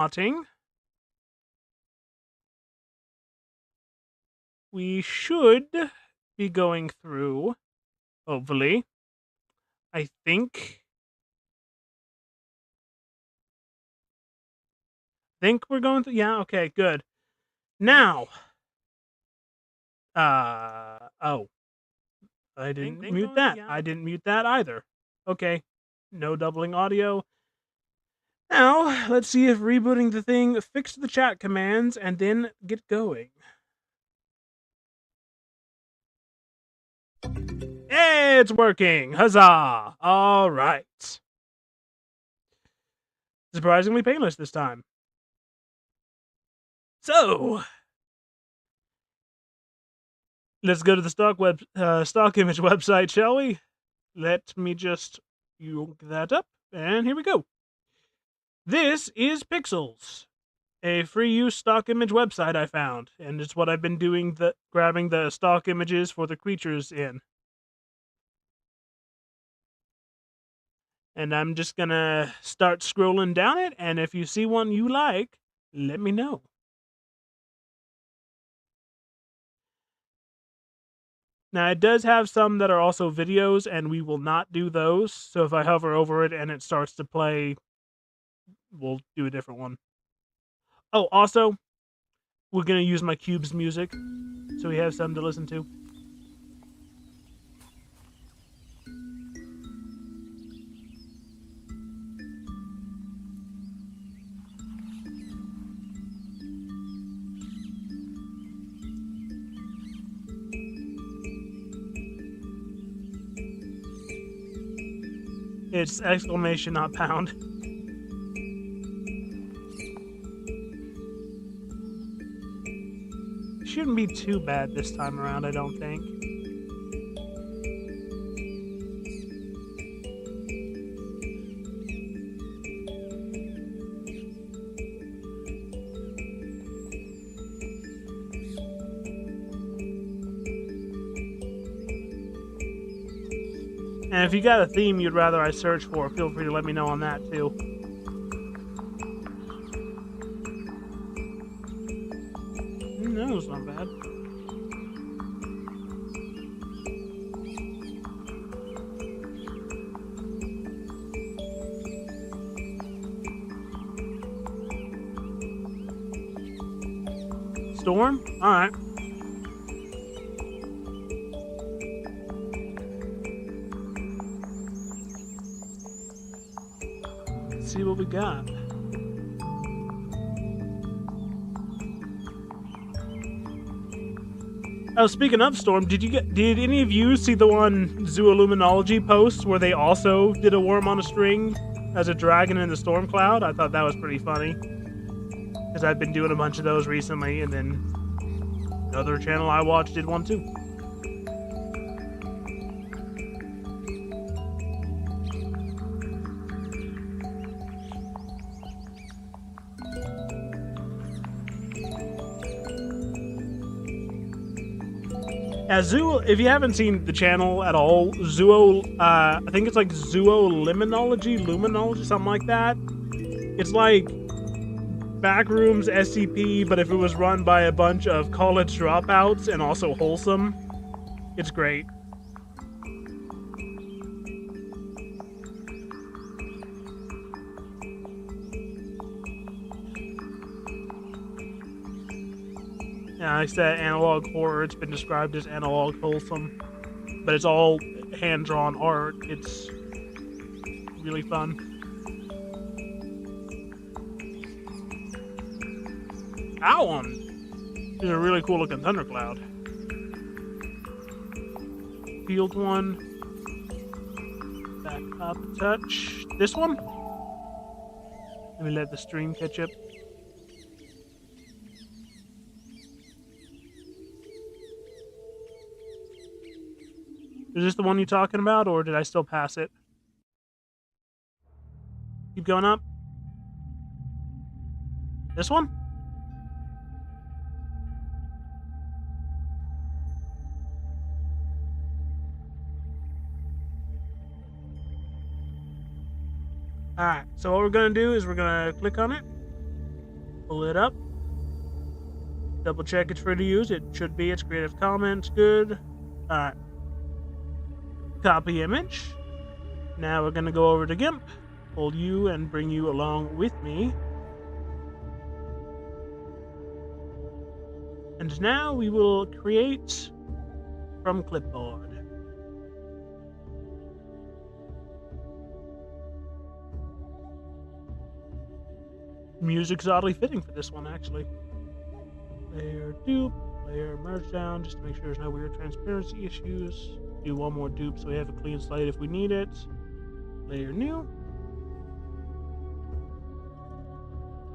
Plotting. We should be going through, hopefully. I think we're going through. Yeah, okay, good. Now, oh, I didn't mute that. I didn't mute that either. Okay, no doubling audio. Now, let's see if rebooting the thing fixed the chat commands and then get going. It's working! Huzzah! All right. Surprisingly painless this time. So, let's go to the stock image website, shall we? Let me just yoke that up, and here we go. This is Pixels, a free use stock image website I found, and it's what I've been doing, grabbing the stock images for the creatures in. And I'm just gonna start scrolling down it, and if you see one you like, let me know. Now, it does have some that are also videos, and we will not do those. So if I hover over it and it starts to play, we'll do a different one. Oh, also, we're going to use my Cubes music, so we have some to listen to. It's exclamation, not pound. Shouldn't be too bad this time around, I don't think. And if you got a theme you'd rather I search for, feel free to let me know on that too. No, it's not bad. Storm? Alright. Let's see what we got. Oh, speaking of Storm, did any of you see the one Zooluminology post where they also did a worm on a string as a dragon in the storm cloud? I thought that was pretty funny, because I've been doing a bunch of those recently, and then another channel I watched did one too. If you haven't seen the channel at all, I think it's like Luminology, something like that. It's like Backrooms SCP, but if it was run by a bunch of college dropouts and also wholesome. It's great. Yeah, like I said, analog horror, it's been described as analog wholesome, but it's all hand-drawn art. It's really fun. Owen is a really cool looking thundercloud. Field one. Back up a touch. This one? Let me let the stream catch up. Is this the one you're talking about, or did I still pass it? Keep going up. This one? Alright, so what we're going to do is we're going to click on it, Pull it up. Double check it's free to use. It should be. It's Creative Commons. Good. Alright. Copy image. Now we're going to go over to GIMP. Pull you and bring you along with me. And now we will create from clipboard. Music's oddly fitting for this one, actually. Layer dupe, layer merge down, just to make sure there's no weird transparency issues. Do one more dupe so we have a clean slate if we need it. Layer new.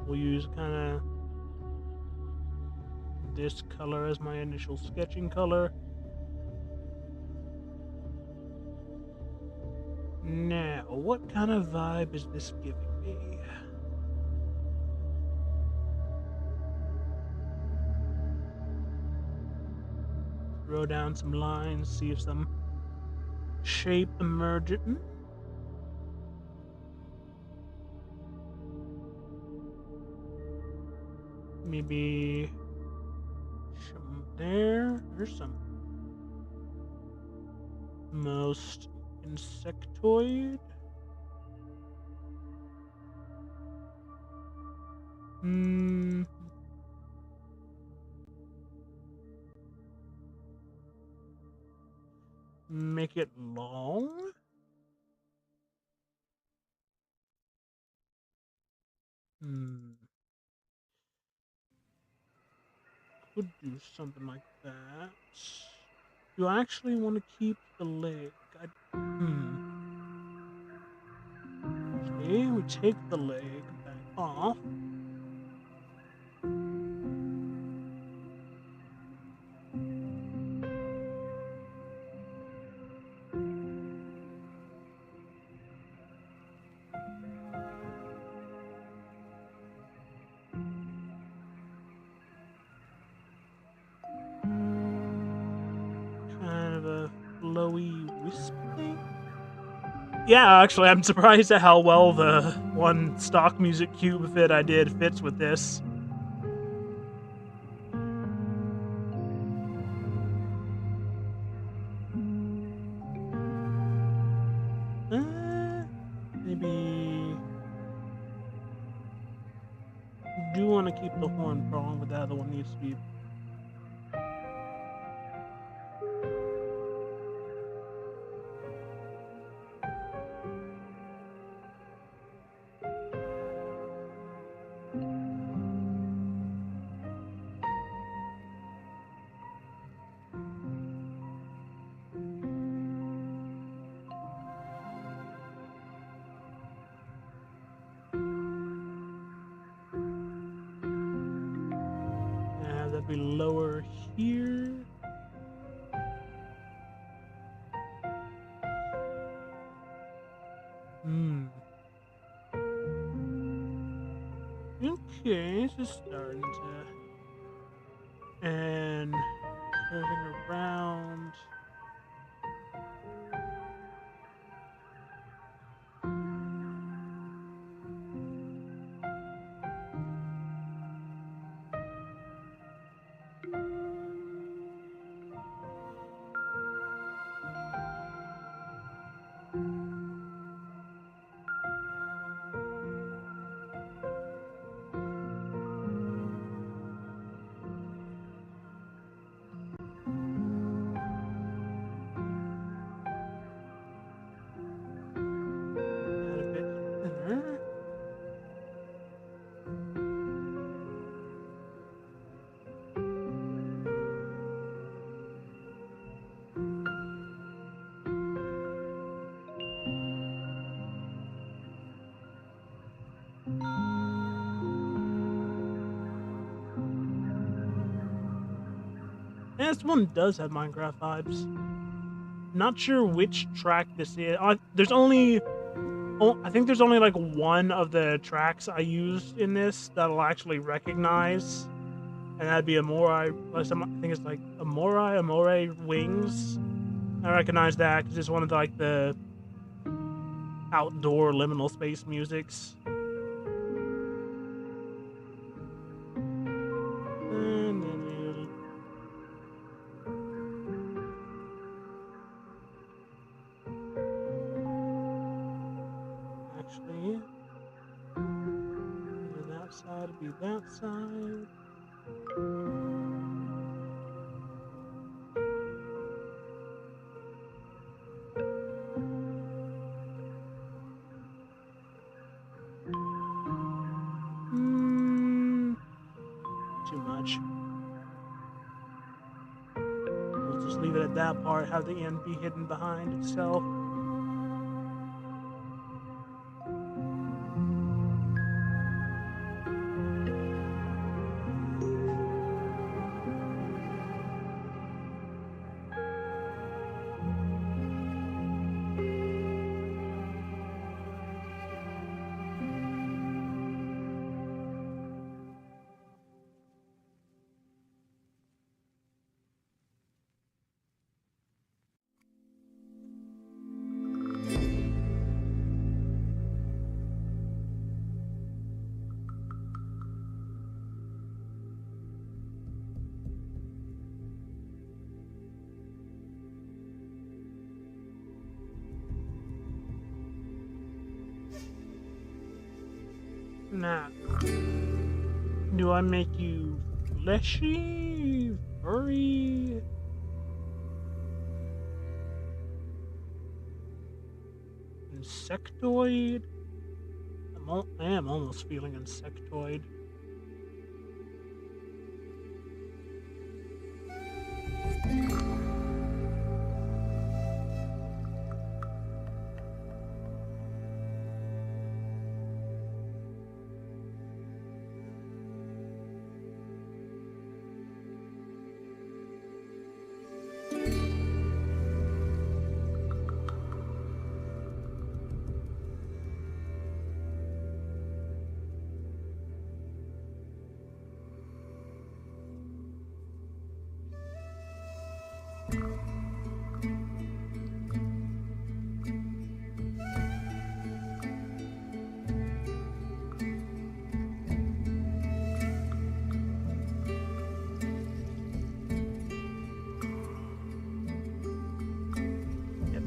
We'll use kind of this color as my initial sketching color. Now, what kind of vibe is this giving me? Throw down some lines, see if some shape emerges. Maybe some there. There's some most insectoid. Make it long. Could do something like that. Do I actually want to keep the leg? Okay, we take the leg back off. Flowy wisp thing? Yeah, actually, I'm surprised at how well the one stock music cube fit I did fits with this. Maybe do want to keep the horn prong, but the other one needs to be. Be lower here. Okay, this is starting to. And curving around. Yeah, this one does have Minecraft vibes. Not sure which track this is. There's only... I think there's only like one of the tracks I used in this that I'll actually recognize. And that'd be Amorai. I think it's like Amore Wings. I recognize that because it's one of the outdoor liminal space musics. that side will be that side. Too much. We'll just leave it at that part, have the end be hidden behind itself. Now, do I make you fleshy, furry? Insectoid? I am almost feeling insectoid.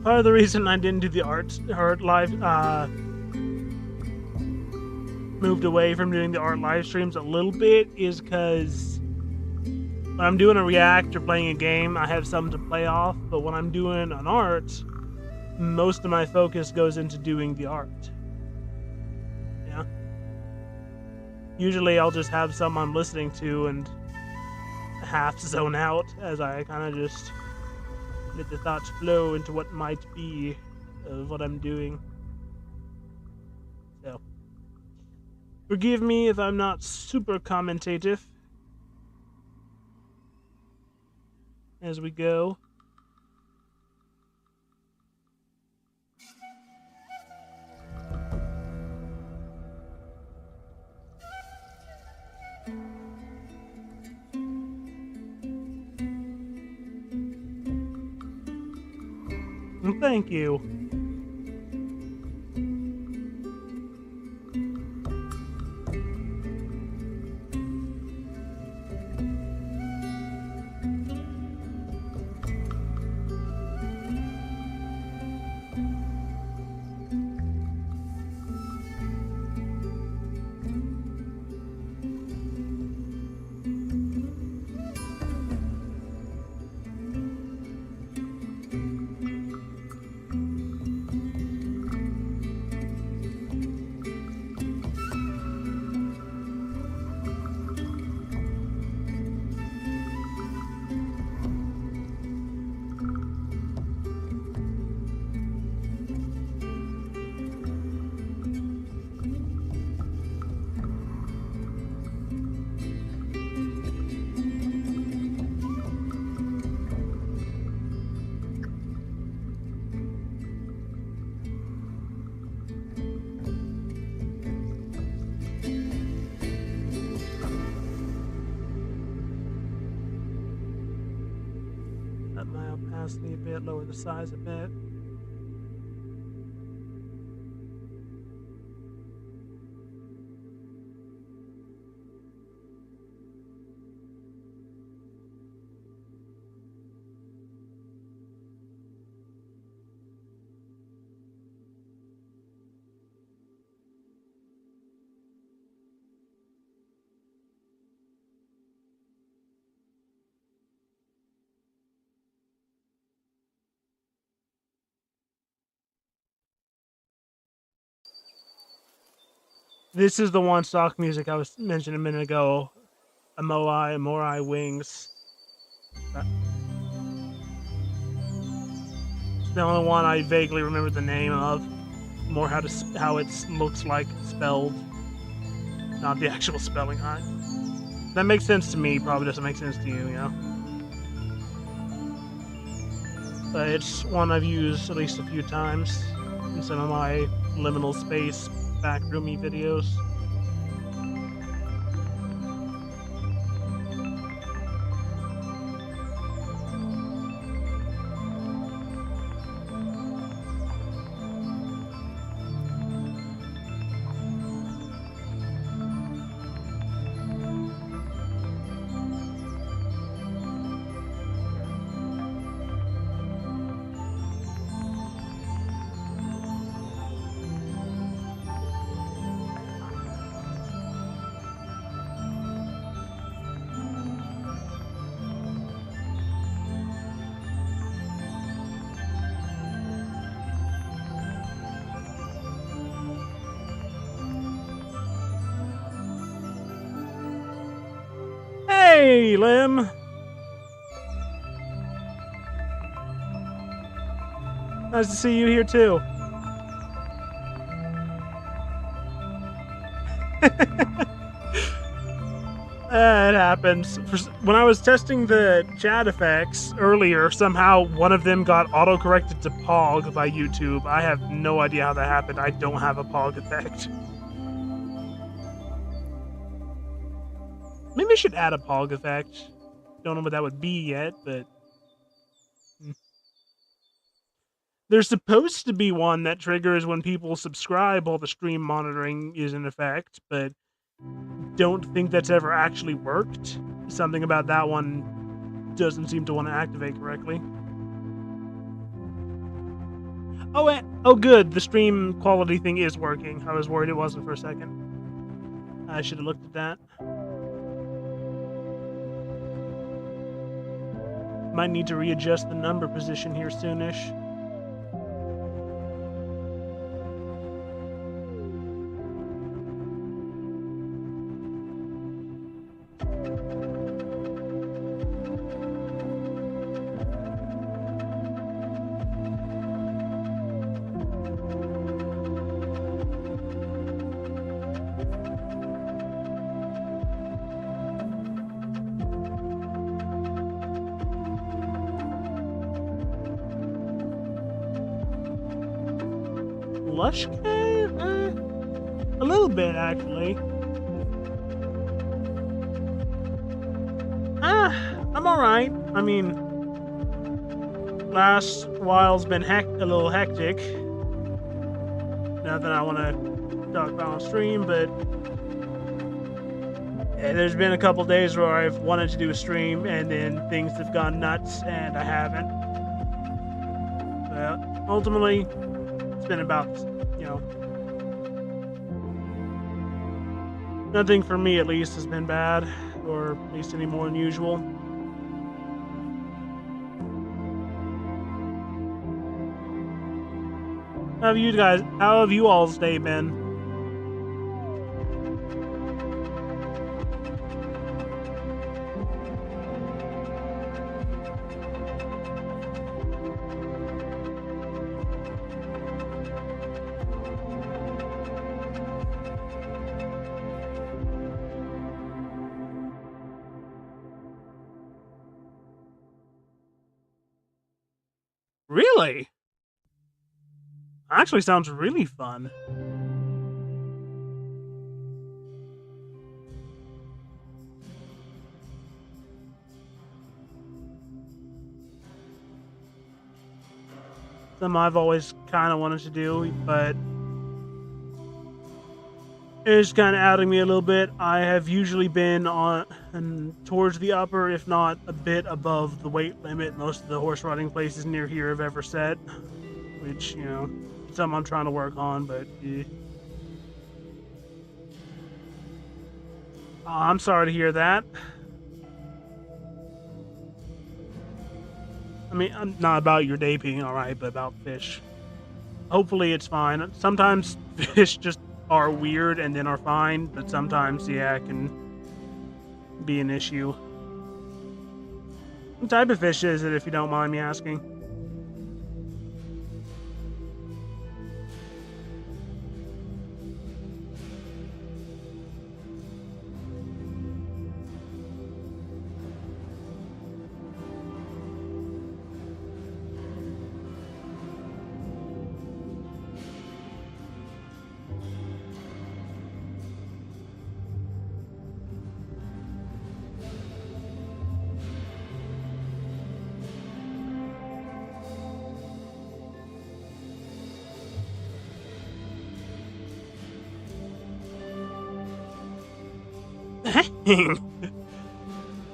Part of the reason I didn't do the art live, moved away from doing the art live streams a little bit, is because when I'm doing a react or playing a game, I have something to play off. But when I'm doing an art, most of my focus goes into doing the art. Yeah. Usually, I'll just have some I'm listening to and half zone out as I kind of just let the thoughts flow into what might be of what I'm doing. So, forgive me if I'm not super commentative as we go. Thank you. Up my opacity a bit, lower the size a bit. This is the one stock music I was mentioning a minute ago. Moai Wings. It's the only one I vaguely remember the name of. More how it looks like spelled, not the actual spelling. That makes sense to me. Probably doesn't make sense to you, you know. But it's one I've used at least a few times in some of my liminal space backroomy videos. Hey, Lim! Nice to see you here, too. It happens. When I was testing the chat effects earlier, somehow one of them got auto-corrected to Pog by YouTube. I have no idea how that happened. I don't have a Pog effect. Maybe I should add a Pog effect. Don't know what that would be yet, but... There's supposed to be one that triggers when people subscribe while the stream monitoring is in effect, but don't think that's ever actually worked. Something about that one doesn't seem to want to activate correctly. Oh, good. The stream quality thing is working. I was worried it wasn't for a second. I should have looked at that. Might need to readjust the number position here soonish. Lush Cave? A little bit, actually. I'm alright. I mean, last while's been a little hectic. Nothing I want to talk about on stream, but there's been a couple days where I've wanted to do a stream, and then things have gone nuts, and I haven't. But ultimately, it's been about, you know, nothing for me at least has been bad, or at least any more than usual. How have you all's day been? Really? Actually sounds really fun. Something I've always kind of wanted to do, but it's kind of outing me a little bit. I have usually been on and towards the upper, if not a bit above the weight limit most of the horse riding places near here have ever set, which, you know, something I'm trying to work on, but I'm sorry to hear that. I mean, not about your day being alright, but about fish. Hopefully it's fine. Sometimes fish just are weird and then are fine, but sometimes, yeah, it can be an issue. What type of fish is it, if you don't mind me asking?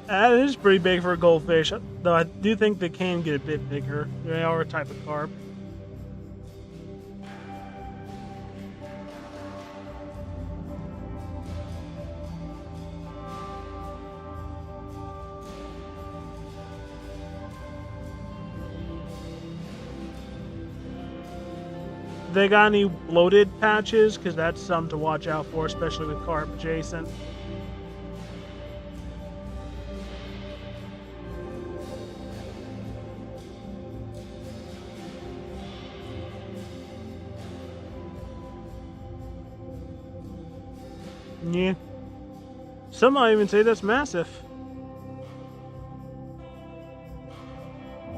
That is pretty big for a goldfish, though I do think they can get a bit bigger. They are a type of carp. They got any bloated patches? Because that's something to watch out for, especially with carp adjacent. Yeah. Some might even say that's massive.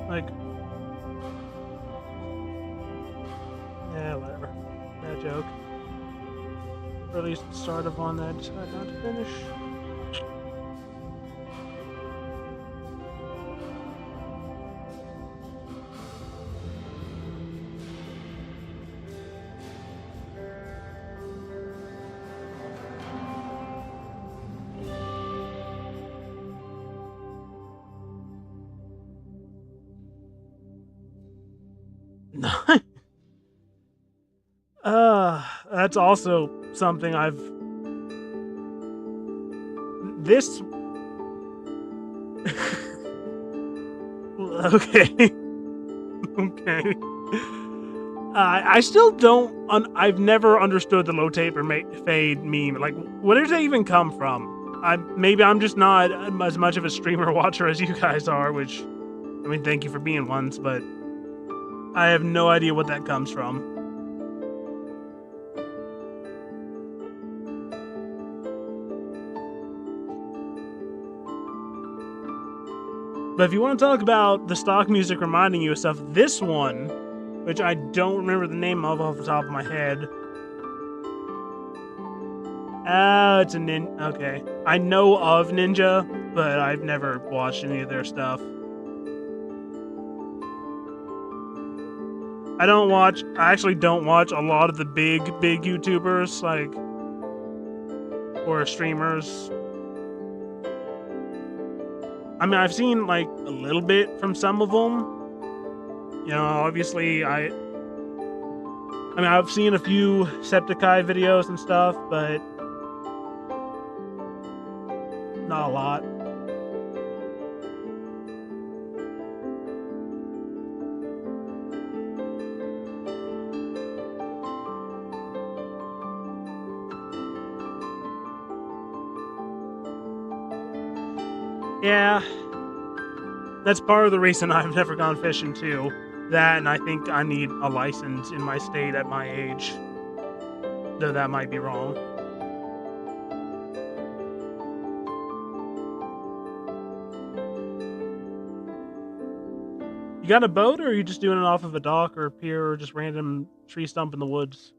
Like, yeah, whatever. Bad joke. Or at least the start of one that I decided not to finish. That's also something I've. This. Okay. Okay. I still don't. I've never understood the low taper fade meme. Like, where does that even come from? Maybe I'm just not as much of a streamer watcher as you guys are. Which, I mean, thank you for being ones, but I have no idea what that comes from. But if you want to talk about the stock music reminding you of stuff, this one, which I don't remember the name of off the top of my head. It's a Ninja. Okay. I know of Ninja, but I've never watched any of their stuff. I actually don't watch a lot of the big YouTubers, like, or streamers. I mean, I've seen, like, a little bit from some of them. You know, obviously, I mean, I've seen a few Septiceye videos and stuff, but not a lot. Yeah, that's part of the reason I've never gone fishing too. That, and I think I need a license in my state at my age. Though that might be wrong. You got a boat, or are you just doing it off of a dock or a pier or just random tree stump in the woods?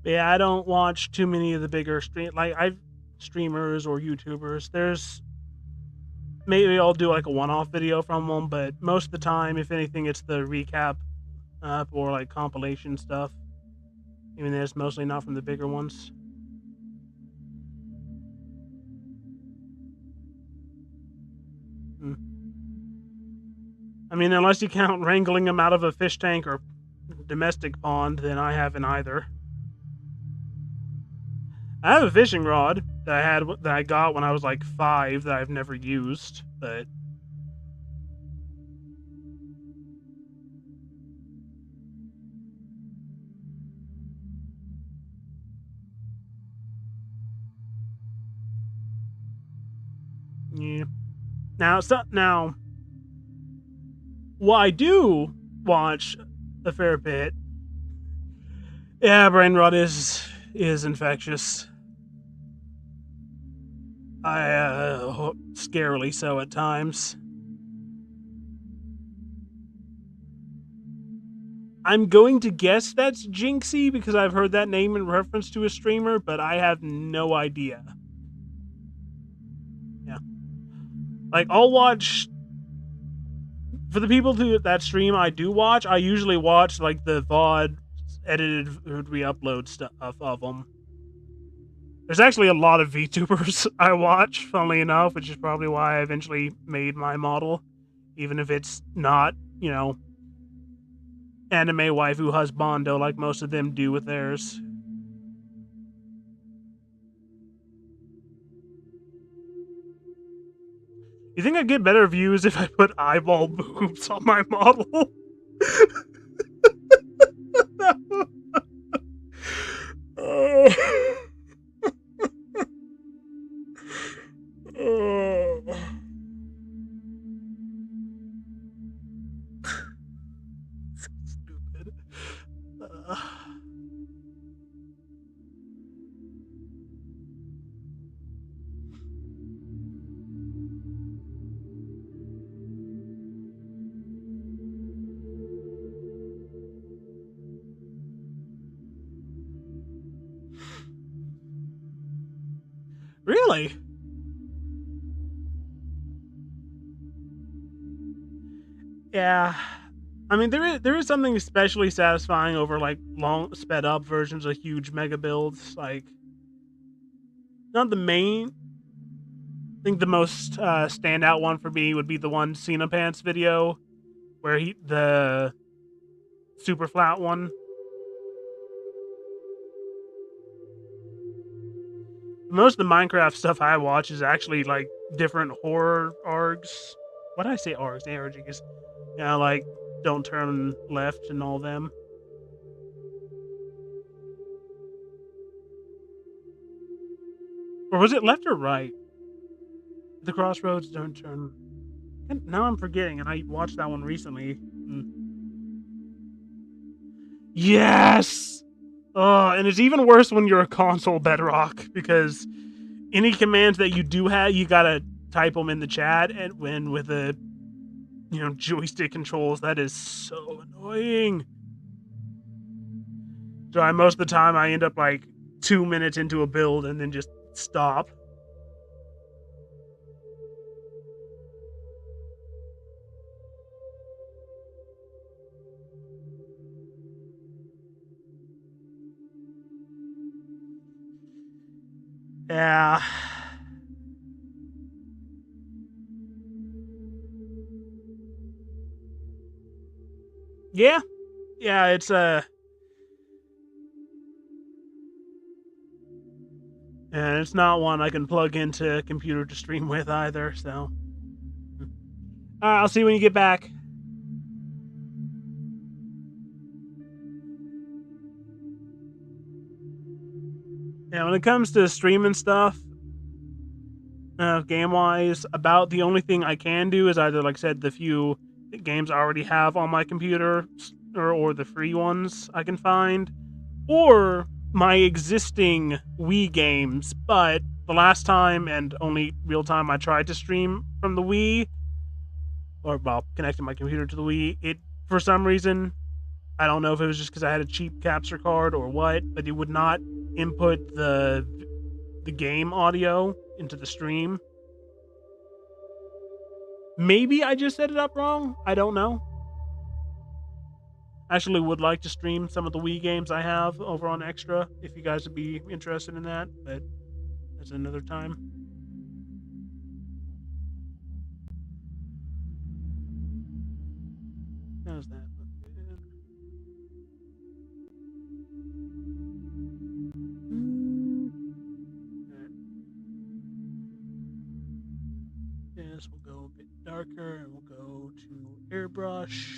Yeah, I don't watch too many of the bigger streamers or YouTubers. There's maybe I'll do like a one-off video from them, but most of the time, if anything, it's the recap or like compilation stuff. Even though it's mostly not from the bigger ones. Hmm. I mean, unless you count wrangling them out of a fish tank or domestic pond, then I haven't either. I have a fishing rod that I got when I was like 5 that I've never used, but yeah. Now, well, I do watch a fair bit. Yeah, brain rot is infectious. Scarily so at times. I'm going to guess that's Jinxie because I've heard that name in reference to a streamer, but I have no idea. Yeah. Like, I'll watch. For the people that stream I do watch, I usually watch, like, the VOD edited re-upload stuff of them. There's actually a lot of VTubers I watch, funnily enough, which is probably why I eventually made my model. Even if it's not, anime waifu husbando like most of them do with theirs. You think I'd get better views if I put eyeball boobs on my model? Stupid. Really? Yeah. I mean, there is something especially satisfying over like long sped up versions of huge mega builds. Like, not the main. I think the most standout one for me would be the one Cena Pants video, where the super flat one. Most of the Minecraft stuff I watch is actually like different horror args. What did I say args? ARGs. Yeah, like Don't Turn Left and all them. Or was it left or right? The Crossroads, Don't Turn. And now I'm forgetting, and I watched that one recently. Yes! Oh, and it's even worse when you're a console Bedrock, because any commands that you do have, you gotta type them in the chat, and when with a joystick controls, that is so annoying. So most of the time I end up like 2 minutes into a build and then just stop. Yeah. Yeah. Yeah, it's and it's not one I can plug into a computer to stream with either, so. Alright, I'll see you when you get back. Yeah, when it comes to streaming stuff, game-wise, about the only thing I can do is either, like I said, the few games I already have on my computer, or the free ones I can find, or my existing Wii games. But the last time and only real time I tried to stream from the Wii, or connecting my computer to the Wii, it for some reason I don't know if it was just because I had a cheap capture card or what, but it would not input the game audio into the stream. Maybe I just set it up wrong. I don't know. Actually would like to stream some of the Wii games I have over on Extra if you guys would be interested in that, but that's another time. How's that? Yes, we'll go a bit darker and we'll go to airbrush.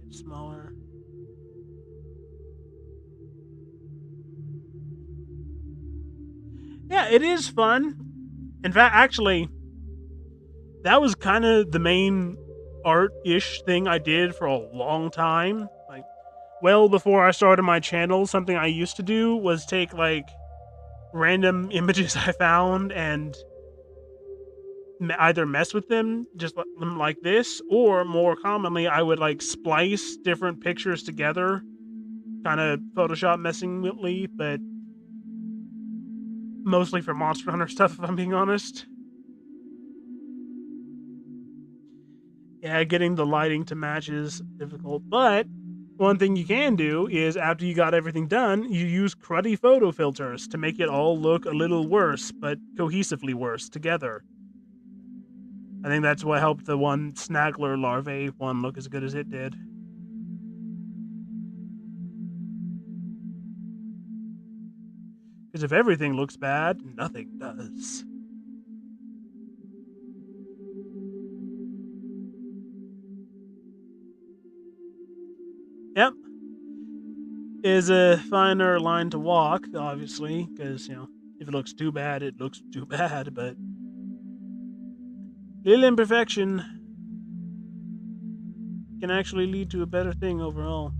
It's smaller. Yeah, it is fun. In fact, actually, that was kind of the main art-ish thing I did for a long time. Like, well before I started my channel, something I used to do was take, like, random images I found and either mess with them, just them like this, or more commonly, I would, like, splice different pictures together, kind of Photoshop messingly, but mostly for Monster Hunter stuff, if I'm being honest. Yeah, getting the lighting to match is difficult, but one thing you can do is after you got everything done, you use cruddy photo filters to make it all look a little worse, but cohesively worse together. I think that's what helped the one Snagler larvae one look as good as it did. Because if everything looks bad, nothing does. Yep. Is a finer line to walk, obviously, because, you know, if it looks too bad, it looks too bad, but little imperfection can actually lead to a better thing overall.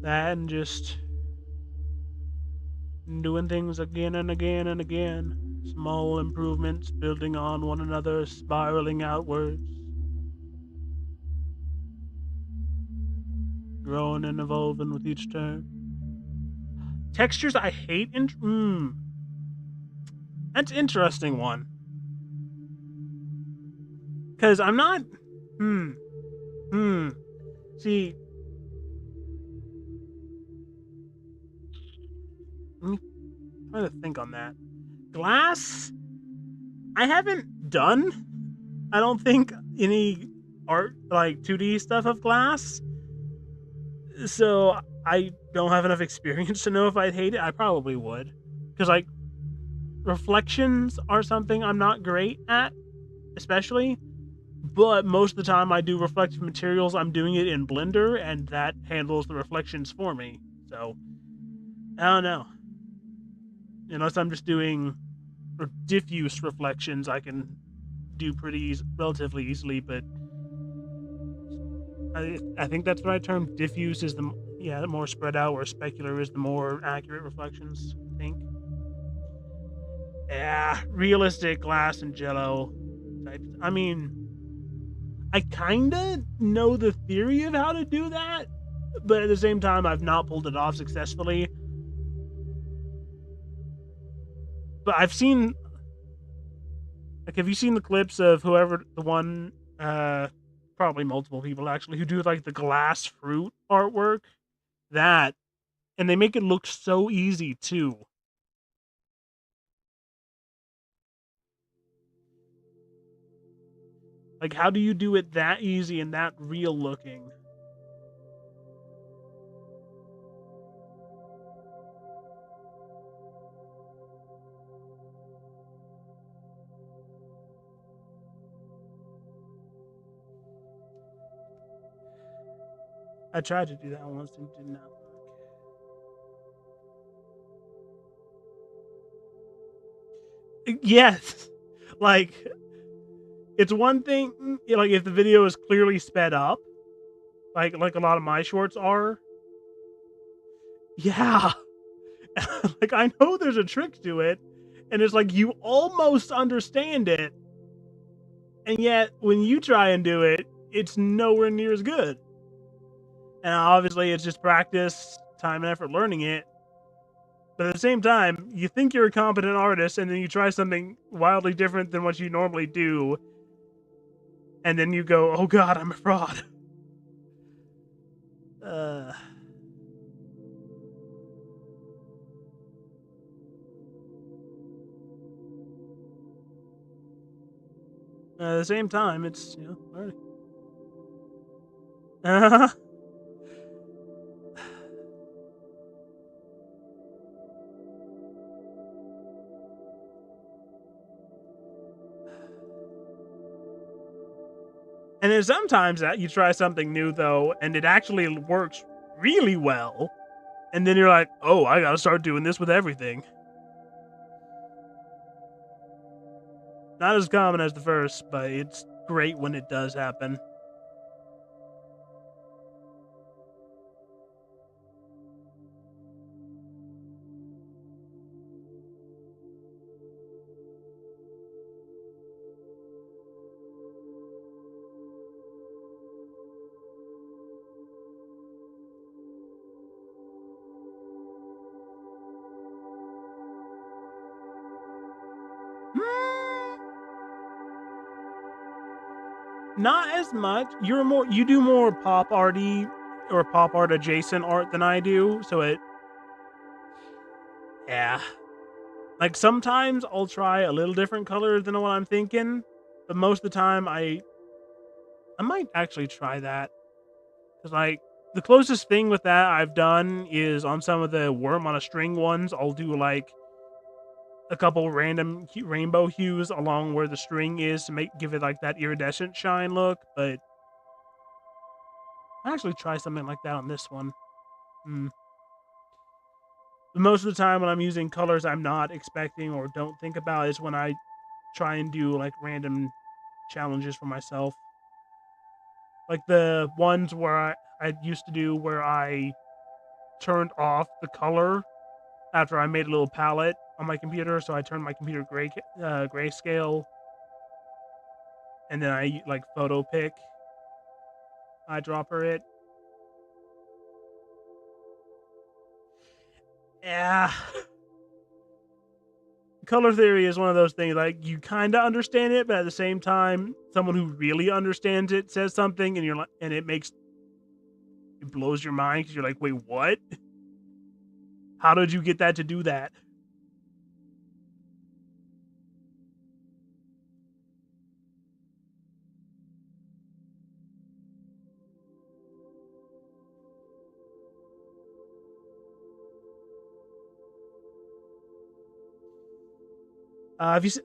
That and just doing things again and again and again. Small improvements building on one another, spiraling outwards. Growing and evolving with each turn. Textures I hate. That's an interesting one. Because I'm not. See, let me try to think on that. Glass, I haven't done, I don't think, any art, like 2D stuff of glass. So I don't have enough experience to know if I'd hate it. I probably would. Because, like, reflections are something I'm not great at, especially. But most of the time I do reflective materials, I'm doing it in Blender, and that handles the reflections for me. So, I don't know. Unless I'm just doing diffuse reflections, I can do relatively easily, but I think that's the right term. Diffuse is the more spread out, where specular is the more accurate reflections, I think. Yeah, realistic glass and jello types. I mean, I kinda know the theory of how to do that, but at the same time, I've not pulled it off successfully. But I've seen, like, have you seen the clips of whoever the one, probably multiple people actually, who do like the glass fruit artwork? That, and they make it look so easy too. Like, how do you do it that easy and that real looking? I tried to do that once and did not work. Yes, like, it's one thing, like, if the video is clearly sped up, like a lot of my shorts are. Yeah. Like, I know there's a trick to it, and it's like you almost understand it, and yet when you try and do it, it's nowhere near as good. And obviously, it's just practice, time, and effort learning it. But at the same time, you think you're a competent artist, and then you try something wildly different than what you normally do, and then you go, "Oh God, I'm a fraud." Uh, at the same time, it's learning. And then sometimes that you try something new though, and it actually works really well, and then you're like, "Oh, I gotta start doing this with everything." Not as common as the first, but it's great when it does happen. Mm, not as much. You do more pop arty or pop art adjacent art than I do, so it yeah. Like sometimes I'll try a little different color than what I'm thinking, but most of the time I might actually try that. Cause like the closest thing with that I've done is on some of the worm on a string ones, I'll do like a couple random rainbow hues along where the string is to give it like that iridescent shine look, but I actually try something like that on this one. Hmm. But most of the time when I'm using colors I'm not expecting or don't think about is when I try and do like random challenges for myself. Like the ones where I used to do where I turned off the color after I made a little palette on my computer, so I turned my computer grayscale, and then I like photo pick eyedropper it. Yeah, color theory is one of those things like you kind of understand it, but at the same time, someone who really understands it says something, and you're like, and it blows your mind because you're like, wait, what? How did you get that to do that?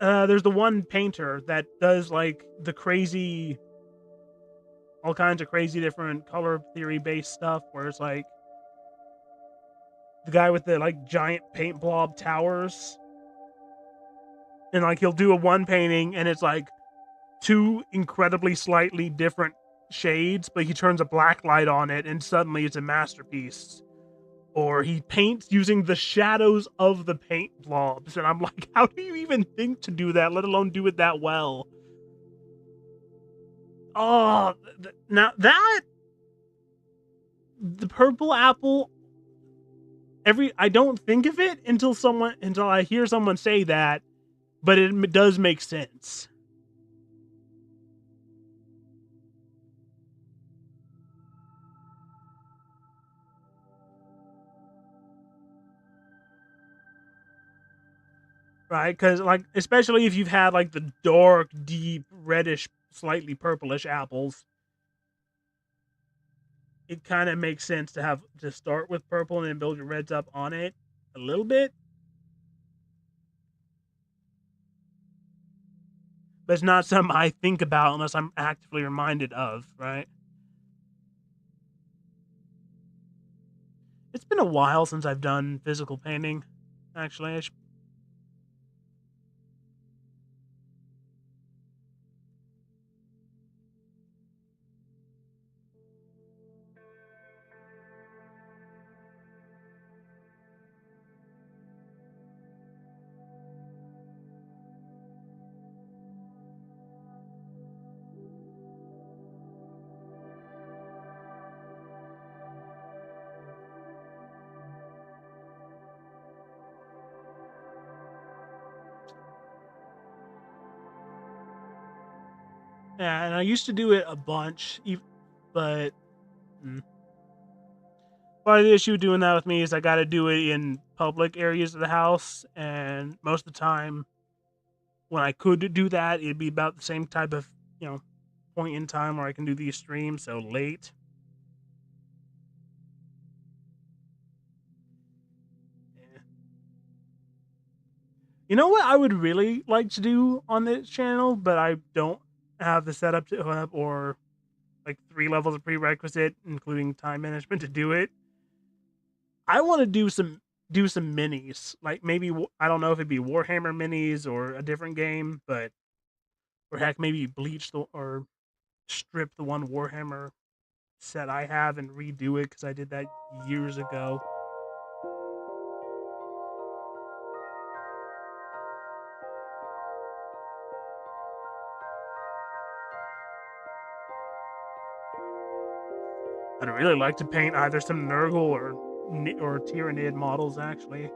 There's the one painter that does like the crazy, all kinds of crazy different color theory based stuff, where it's like the guy with the like giant paint blob towers, and like he'll do a one painting, and it's like two incredibly slightly different shades, but he turns a black light on it, and suddenly it's a masterpiece. Or he paints using the shadows of the paint blobs, and I'm like, how do you even think to do that, let alone do it that well? Oh, now that the purple apple, I don't think of it until I hear someone say that, but it does make sense. Right? Because like, especially if you've had like the dark, deep, reddish, slightly purplish apples, it kind of makes sense to start with purple and then build your reds up on it a little bit. But it's not something I think about unless I'm actively reminded of, right? It's been a while since I've done physical painting. Actually, And I used to do it a bunch, but part of the issue doing that with me is I got to do it in public areas of the house, and most of the time when I could do that, it'd be about the same type of point in time where I can do these streams, so late. Yeah. You know what I would really like to do on this channel, but I don't have the setup to or like 3 levels of prerequisite, including time management, to do it. I want to do some minis, like maybe I don't know if it'd be Warhammer minis or a different game, but or heck, maybe bleach or strip the one Warhammer set I have and redo it because I did that years ago. I'd really like to paint either some Nurgle or Tyranid models, actually.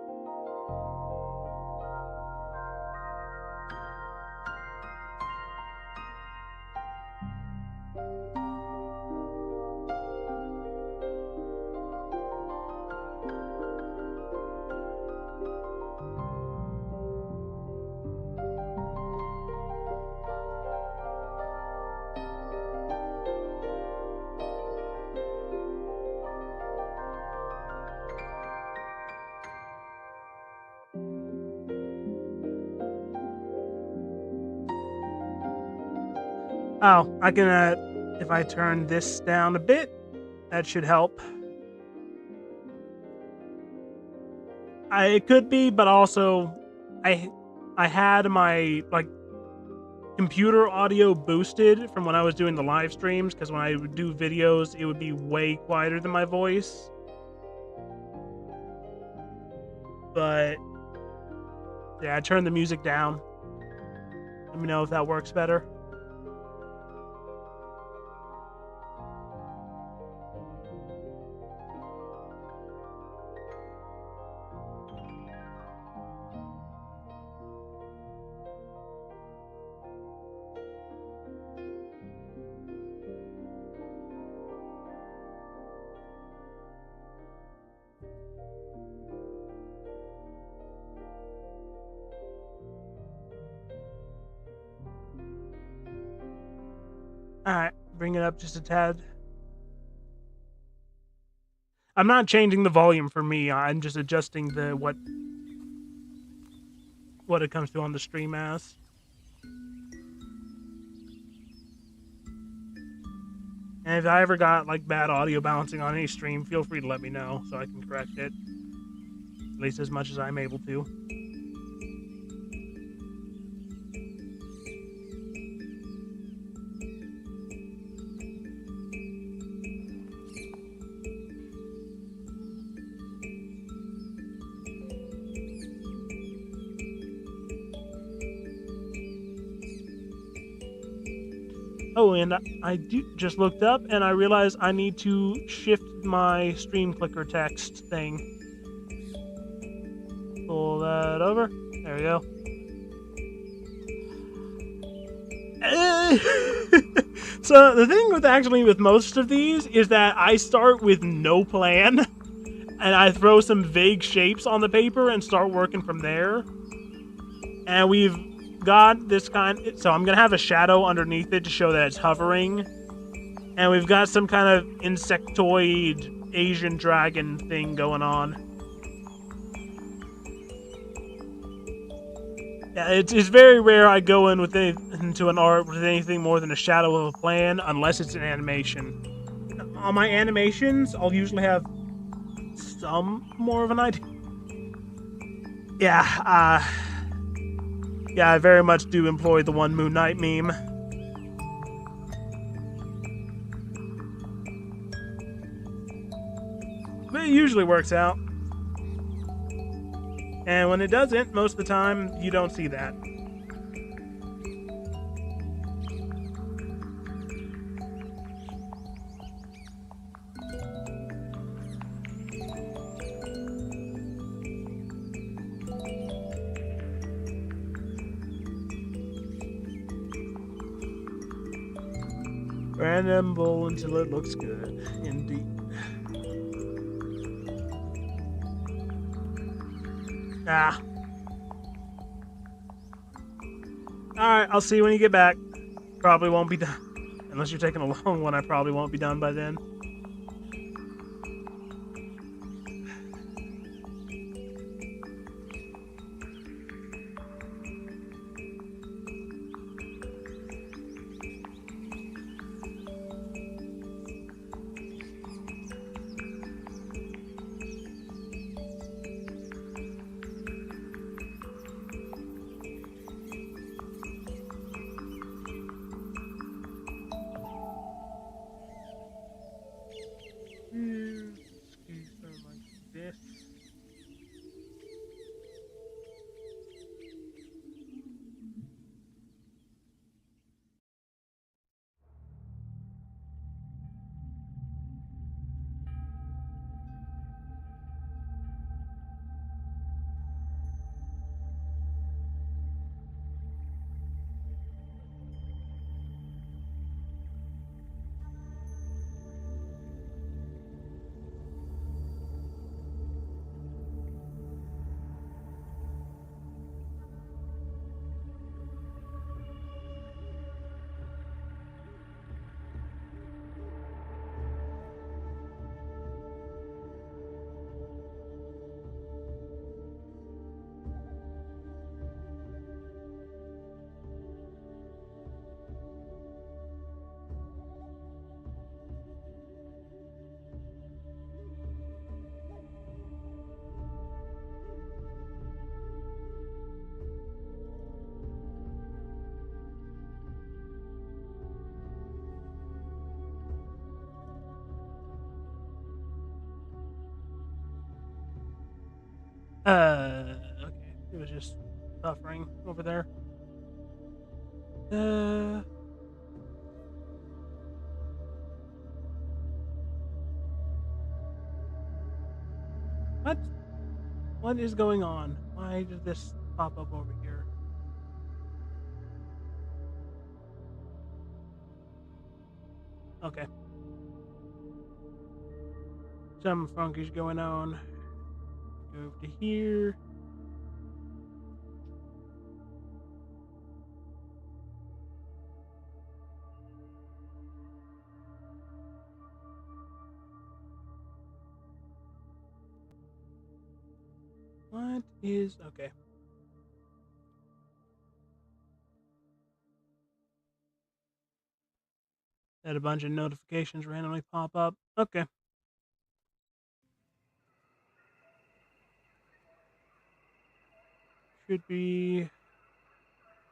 Oh, I can, if I turn this down a bit, that should help. It could be, but also, I had my, like, computer audio boosted from when I was doing the live streams, because when I would do videos, it would be way quieter than my voice. But, yeah, I turned the music down. Let me know if that works better. Alright, bring it up just a tad. I'm not changing the volume for me, I'm just adjusting the what it comes to on the stream as. And if I ever got like bad audio balancing on any stream, feel free to let me know so I can correct it. At least as much as I'm able to. Oh, and I just looked up and I realized I need to shift my stream clicker text thing. Pull that over. There we go. So the thing with most of these is that I start with no plan and I throw some vague shapes on the paper and start working from there. And we've got this so I'm gonna have a shadow underneath it to show that it's hovering. And we've got some kind of insectoid Asian dragon thing going on. Yeah, it's very rare I go into an art with anything more than a shadow of a plan, unless it's an animation. On my animations, I'll usually have some more of an idea. Yeah, I very much do employ the one Moon Knight meme. But it usually works out. And when it doesn't, most of the time, you don't see that. Random bowl until it looks good. Indeed. Ah. Alright, I'll see you when you get back. Probably won't be done. Unless you're taking a long one, I probably won't be done by then. Excuse me like this. Okay. It was just buffering over there. What? What is going on? Why did this pop up over here? Okay. Some funky's going on. Go over to here. What is okay? Had a bunch of notifications randomly pop up. Okay. Should be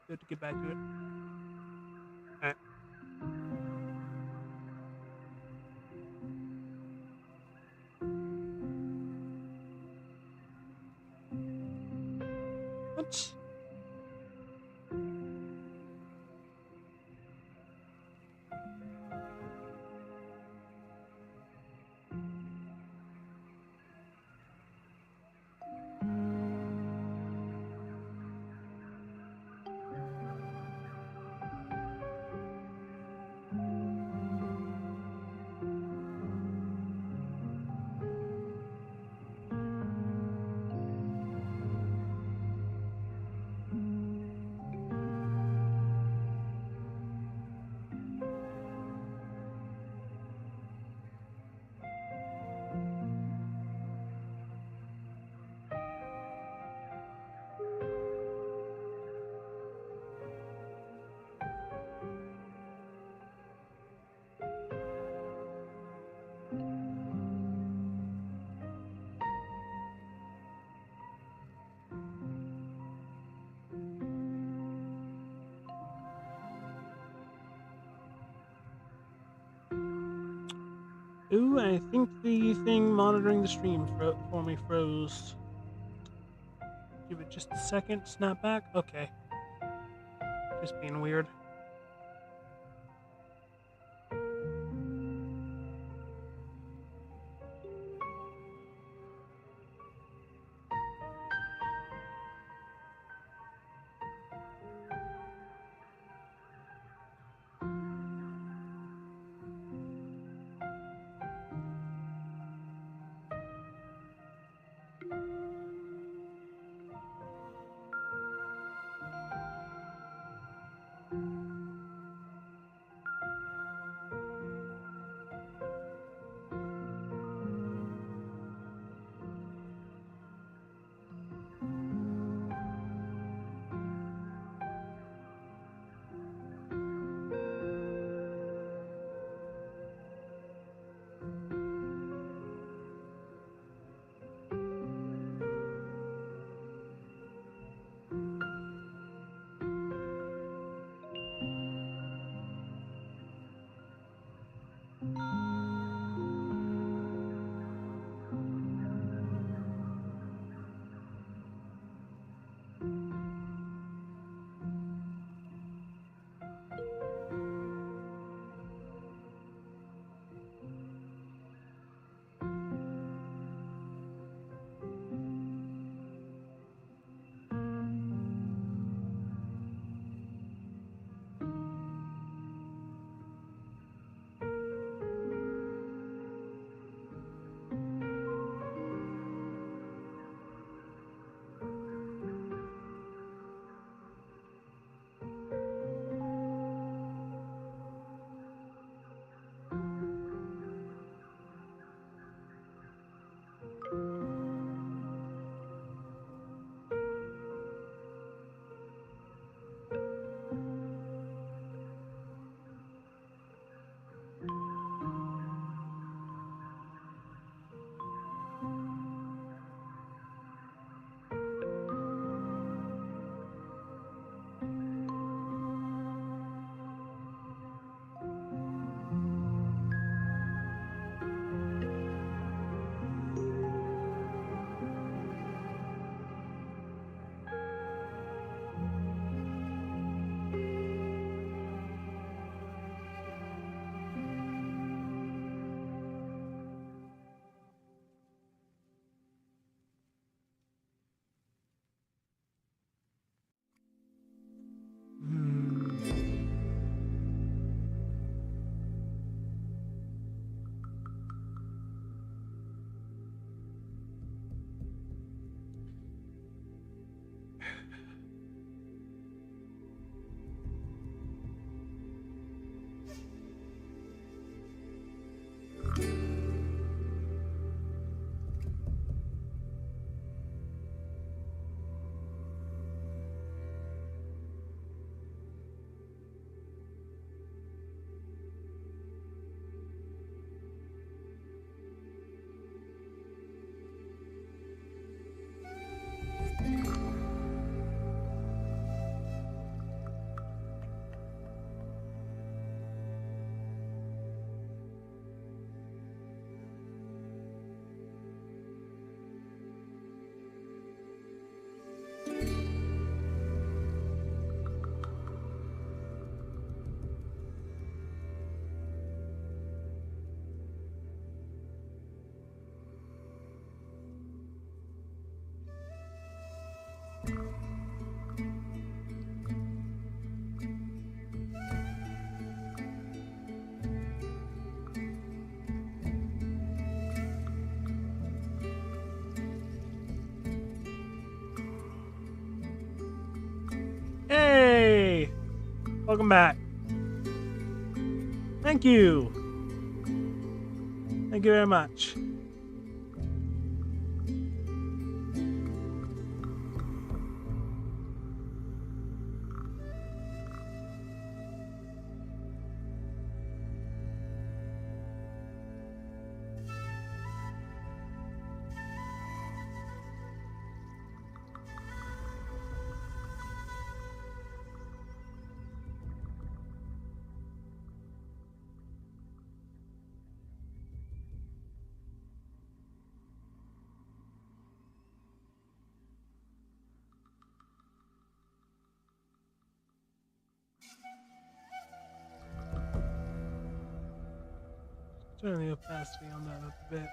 good to get back to it. Alright. What? Ooh, I think the thing monitoring the stream for me froze. Give it just a second. Snap back. Okay. Just being weird. Hey! Welcome back. Thank you. Thank you very much. Turn the opacity on that up a bit.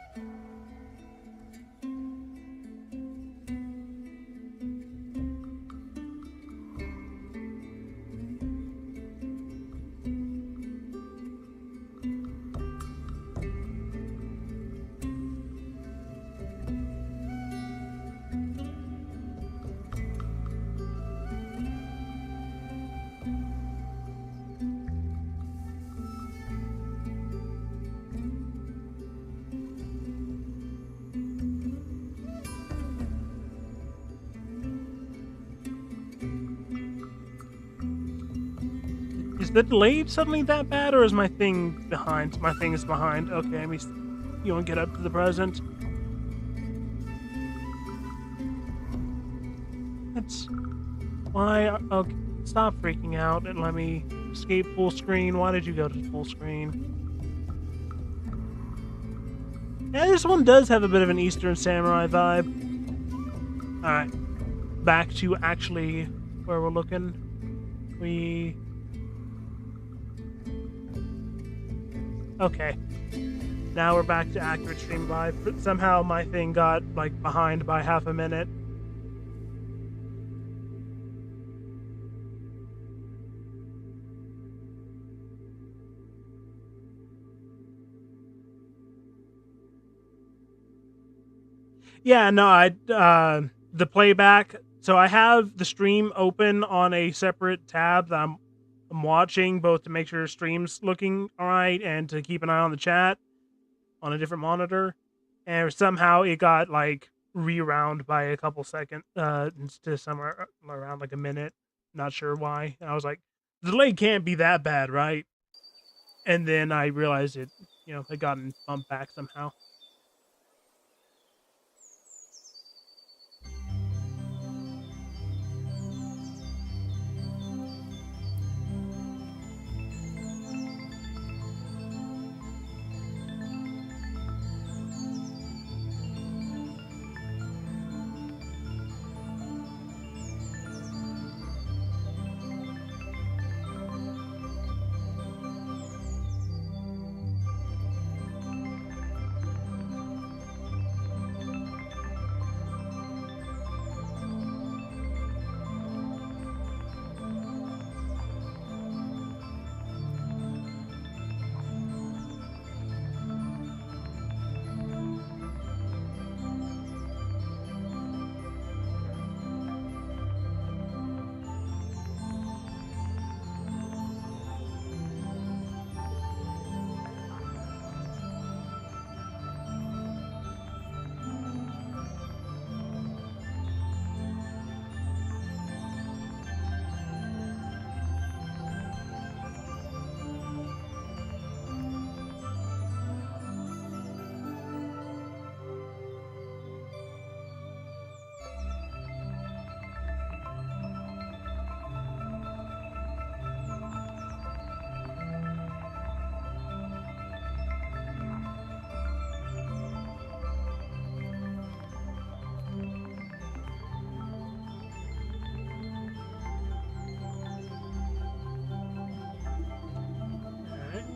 Is the delay suddenly that bad, or is my thing behind? My thing is behind. Okay, let me. You want to get up to the present? That's why. Okay, stop freaking out and let me escape full screen. Why did you go to full screen? Yeah, this one does have a bit of an Eastern Samurai vibe. Alright. Back to actually where we're looking. Okay. Now we're back to accurate stream live. Somehow my thing got, like, behind by half a minute. Yeah, no, the playback. So I have the stream open on a separate tab that I'm watching, both to make sure the stream's looking alright and to keep an eye on the chat on a different monitor. And somehow it got, like, rewound by a couple seconds to somewhere around like a minute. Not sure why. And I was like, the delay can't be that bad, right? And then I realized it, had gotten bumped back somehow.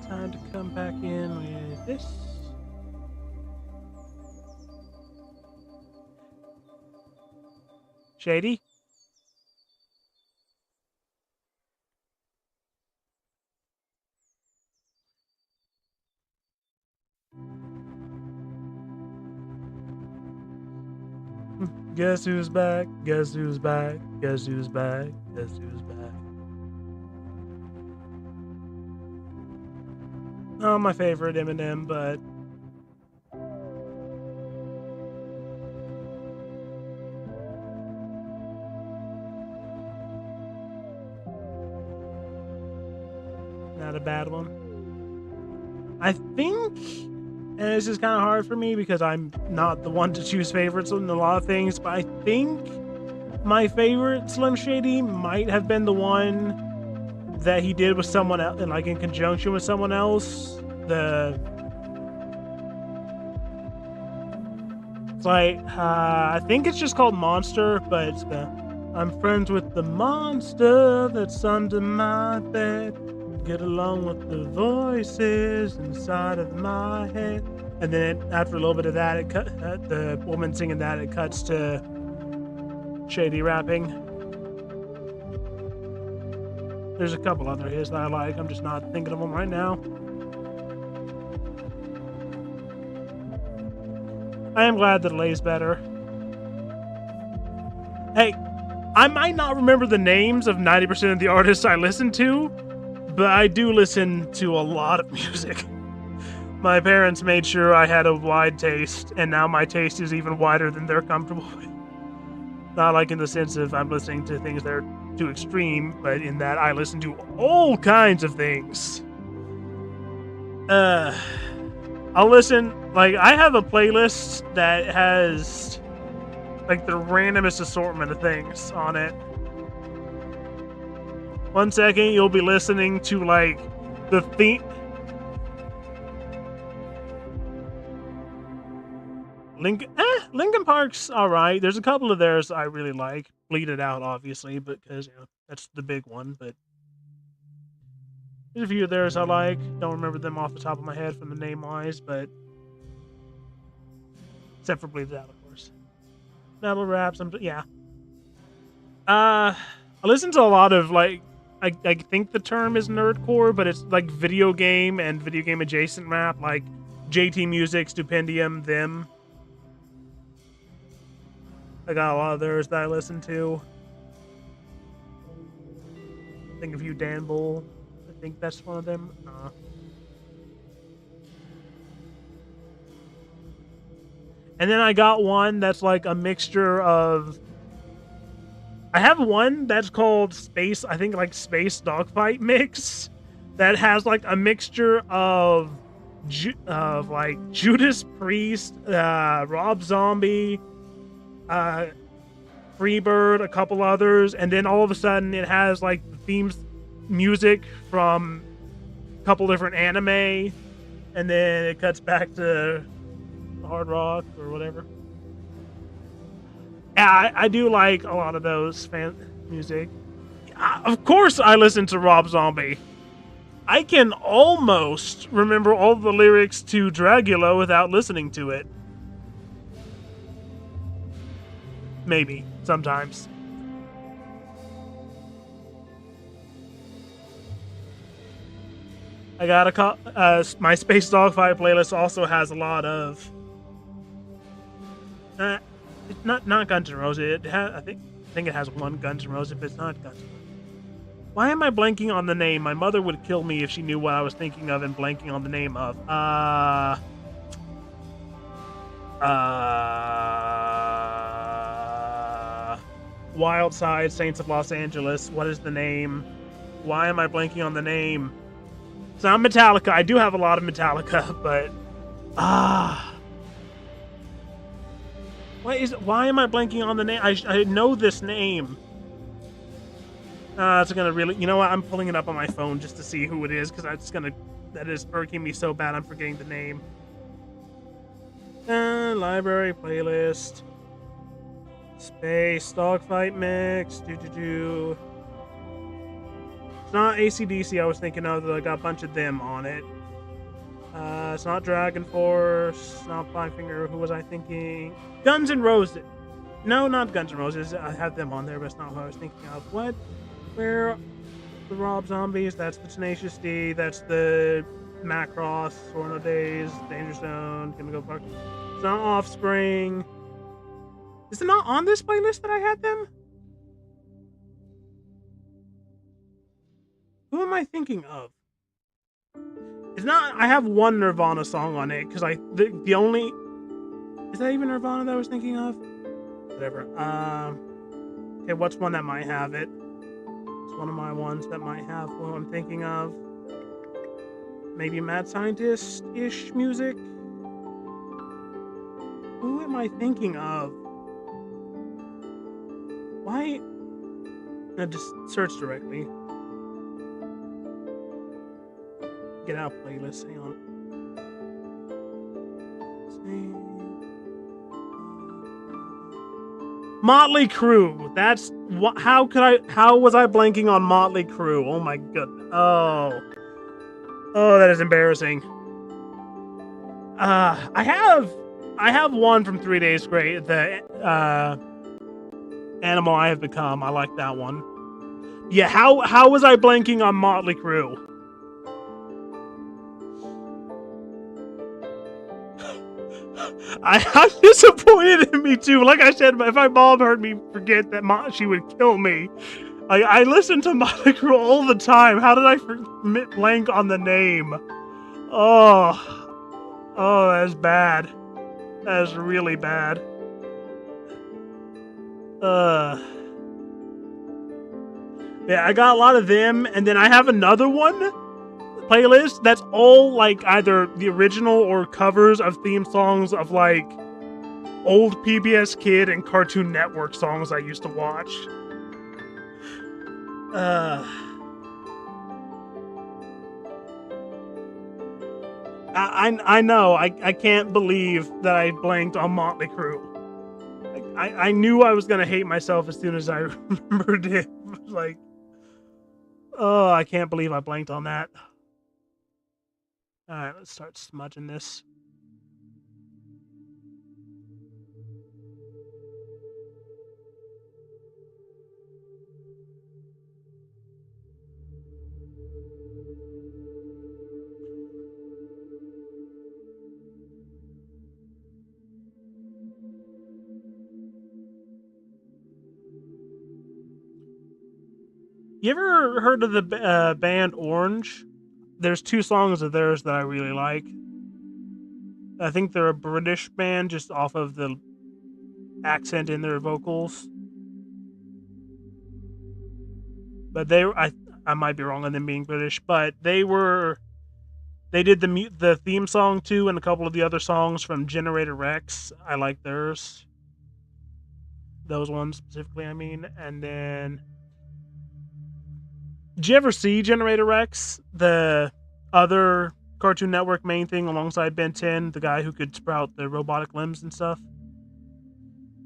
Time to come back in with this. Shady? Guess who's back? Guess who's back? Guess who's back? Guess who's back? Oh, my favorite Eminem, but not a bad one. I think, and this is kind of hard for me because I'm not the one to choose favorites in a lot of things, but I think my favorite Slim Shady might have been the one that he did with someone else, like in conjunction with someone else. It's like, I think it's just called Monster, but it's I'm friends with the monster that's under my bed. Get along with the voices inside of my head. And then after a little bit of that, it the woman singing that, it cuts to Shady rapping. There's a couple other hits that I like. I'm just not thinking of them right now. I am glad that it lays better. Hey, I might not remember the names of 90% of the artists I listen to, but I do listen to a lot of music. My parents made sure I had a wide taste, and now my taste is even wider than they're comfortable with. Not like in the sense of I'm listening to things that are too extreme, but in that I listen to all kinds of things. I'll listen, like, I have a playlist that has, like, the randomest assortment of things on it. 1 second, you'll be listening to, like, the theme. Linkin Park's alright. There's a couple of theirs I really like. Bleed It Out, obviously, because, you know, that's the big one, but there's a few of theirs I like. Don't remember them off the top of my head from the name-wise, but except for Bleed It Out, of course. Metal raps, yeah. I listen to a lot of, like, I think the term is nerdcore, but it's like video game and video game adjacent rap, like JT Music, Stupendium, them. I got a lot of theirs that I listen to. Think of you, Dan Bull. I think that's one of them. And then I got one that's like a mixture of. I have one that's called Space, I think like Space Dogfight Mix, that has like a mixture of like Judas Priest, Rob Zombie, Freebird, a couple others, and then all of a sudden it has like the themes music from a couple different anime, and then it cuts back to hard rock or whatever. Yeah, I do like a lot of those fan music. Of course I listen to Rob Zombie. I can almost remember all the lyrics to Dragula without listening to it. Maybe, sometimes. I got my Space Dogfight playlist also has a lot of it's not Guns N' Roses. I think it has one Guns N' Roses, but it's not Guns N' Roses. Why am I blanking on the name? My mother would kill me if she knew what I was thinking of and blanking on the name of. Wild Side, Saints of Los Angeles. What is the name? Why am I blanking on the name? It's not Metallica. I do have a lot of Metallica, but why am I blanking on the name? I know this name. It's gonna really, you know what? I'm pulling it up on my phone just to see who it is, because that is irking me so bad I'm forgetting the name. Library playlist. Space Dogfight Mix. It's not AC/DC I was thinking of, though I got a bunch of them on it. It's not Dragon Force, it's not Five Finger, who was I thinking? Guns N' Roses. No, not Guns N' Roses. I have them on there, but it's not what I was thinking of. What? Where? The Rob Zombies, that's the Tenacious D, that's the Macross, Sorno Days, Danger Zone, Chemical Park. It's not Offspring. Is it not on this playlist that I had them? Who am I thinking of? It's not. I have one Nirvana song on it because the only is that even Nirvana that I was thinking of? Whatever. Okay, what's one that might have it? It's one of my ones that might have what I'm thinking of. Maybe Mad Scientist-ish music? Who am I thinking of? Why? No, just search directly. Get out playlist. Hang on. Motley Crue. That's what. How could I? How was I blanking on Motley Crue? Oh my goodness. Oh, that is embarrassing. I have one from 3 Days Grace. The Animal I Have Become. I like that one. Yeah. How was I blanking on Motley Crue? I'm disappointed in me too. Like I said, if my mom heard me forget that she would kill me. I listen to Motley Crue all the time. How did I blank on the name? Oh, that's bad. That is really bad. Yeah, I got a lot of them, and then I have another one playlist that's all like either the original or covers of theme songs of like old PBS Kid and Cartoon Network songs I used to watch. I know. I can't believe that I blanked on Motley Crue. I knew I was gonna hate myself as soon as I remembered it. Like, oh, I can't believe I blanked on that. Alright, let's start smudging this. You ever heard of the band Orange? There's 2 songs of theirs that I really like. I think they're a British band just off of the accent in their vocals. But I might be wrong on them being British, but they did the theme song too, and a couple of the other songs from Generator Rex. I like theirs. Those ones specifically, I mean. And then, did you ever see Generator Rex? The other Cartoon Network main thing alongside Ben 10, the guy who could sprout the robotic limbs and stuff?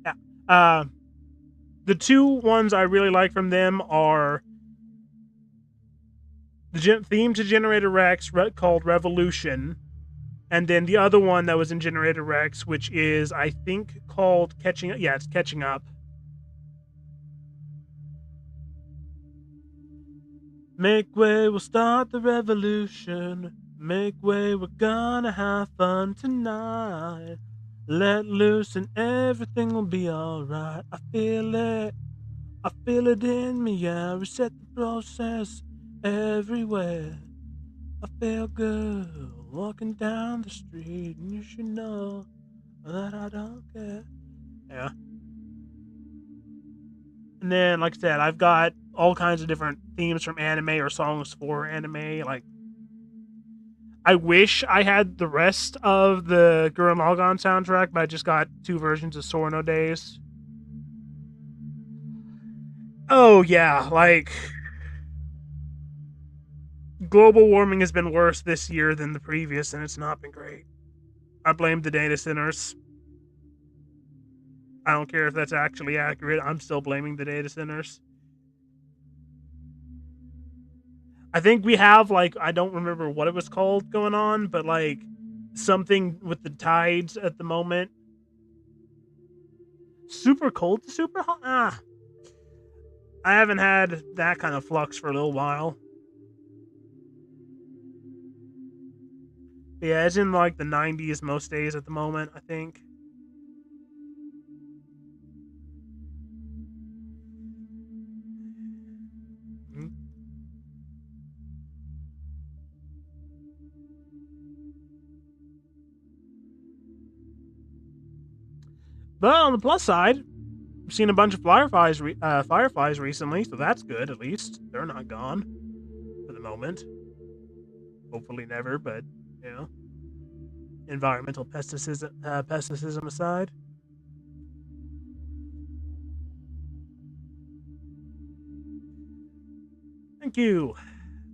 Yeah. The 2 ones I really like from them are the theme to Generator Rex called Revolution, and then the other one that was in Generator Rex, which is, I think, called Catching Up. Yeah, it's Catching Up. Make way, we'll start the revolution. Make way, we're gonna have fun tonight. Let loose and everything will be alright. I feel it in me, yeah. Reset the process everywhere. I feel good walking down the street, and you should know that I don't care. Yeah. And then, like I said, I've got all kinds of different themes from anime or songs for anime. Like, I wish I had the rest of the Gurren Lagann soundtrack, but I just got 2 versions of Sorno Days. Oh, yeah, like, global warming has been worse this year than the previous, and it's not been great. I blame the data centers. I don't care if that's actually accurate. I'm still blaming the data centers. I think we have, like, I don't remember what it was called going on, but, like, something with the tides at the moment. Super cold to super hot? I haven't had that kind of flux for a little while. But yeah, it's in, like, the 90s most days at the moment, I think. But on the plus side, I've seen a bunch of fireflies recently, so that's good. At least they're not gone for the moment. Hopefully never, but you know, environmental pesticism aside. Thank you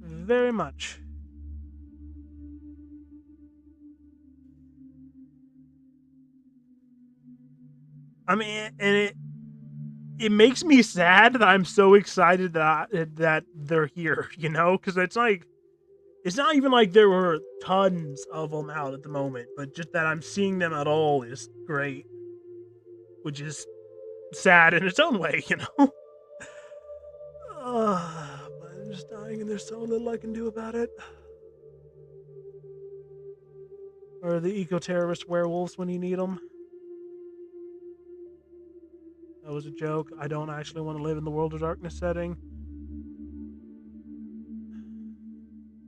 very much. I mean, and it makes me sad that I'm so excited that they're here, you know, because it's like it's not even like there were tons of them out at the moment, but just that I'm seeing them at all is great, which is sad in its own way, you know. But I'm just dying, and there's so little I can do about it. Or the eco-terrorist werewolves when you need them. That was a joke. I don't actually want to live in the World of Darkness setting.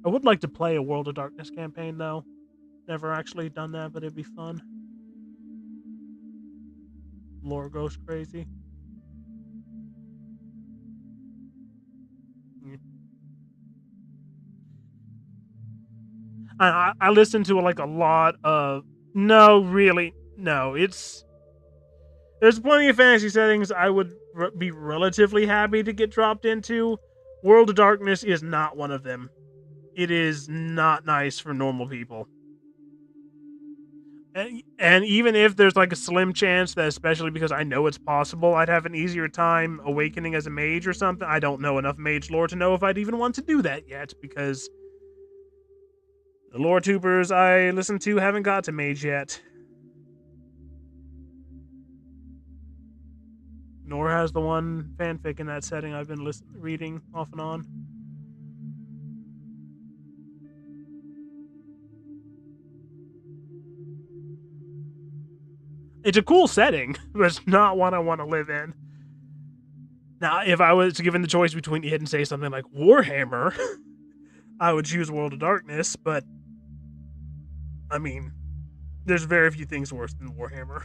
I would like to play a World of Darkness campaign, though. Never actually done that, but it'd be fun. Lore goes crazy. I listen to like a lot of... No, really. No, it's... There's plenty of fantasy settings I would be relatively happy to get dropped into. World of Darkness is not one of them. It is not nice for normal people. And even if there's like a slim chance that, especially because I know it's possible, I'd have an easier time awakening as a mage or something, I don't know enough mage lore to know if I'd even want to do that yet, because the lore tubers I listen to haven't got to mage yet. Nor has the one fanfic in that setting I've been reading off and on. It's a cool setting, but it's not one I want to live in. Now, if I was given the choice between it and, say, something like Warhammer, I would choose World of Darkness, but, I mean, there's very few things worse than Warhammer.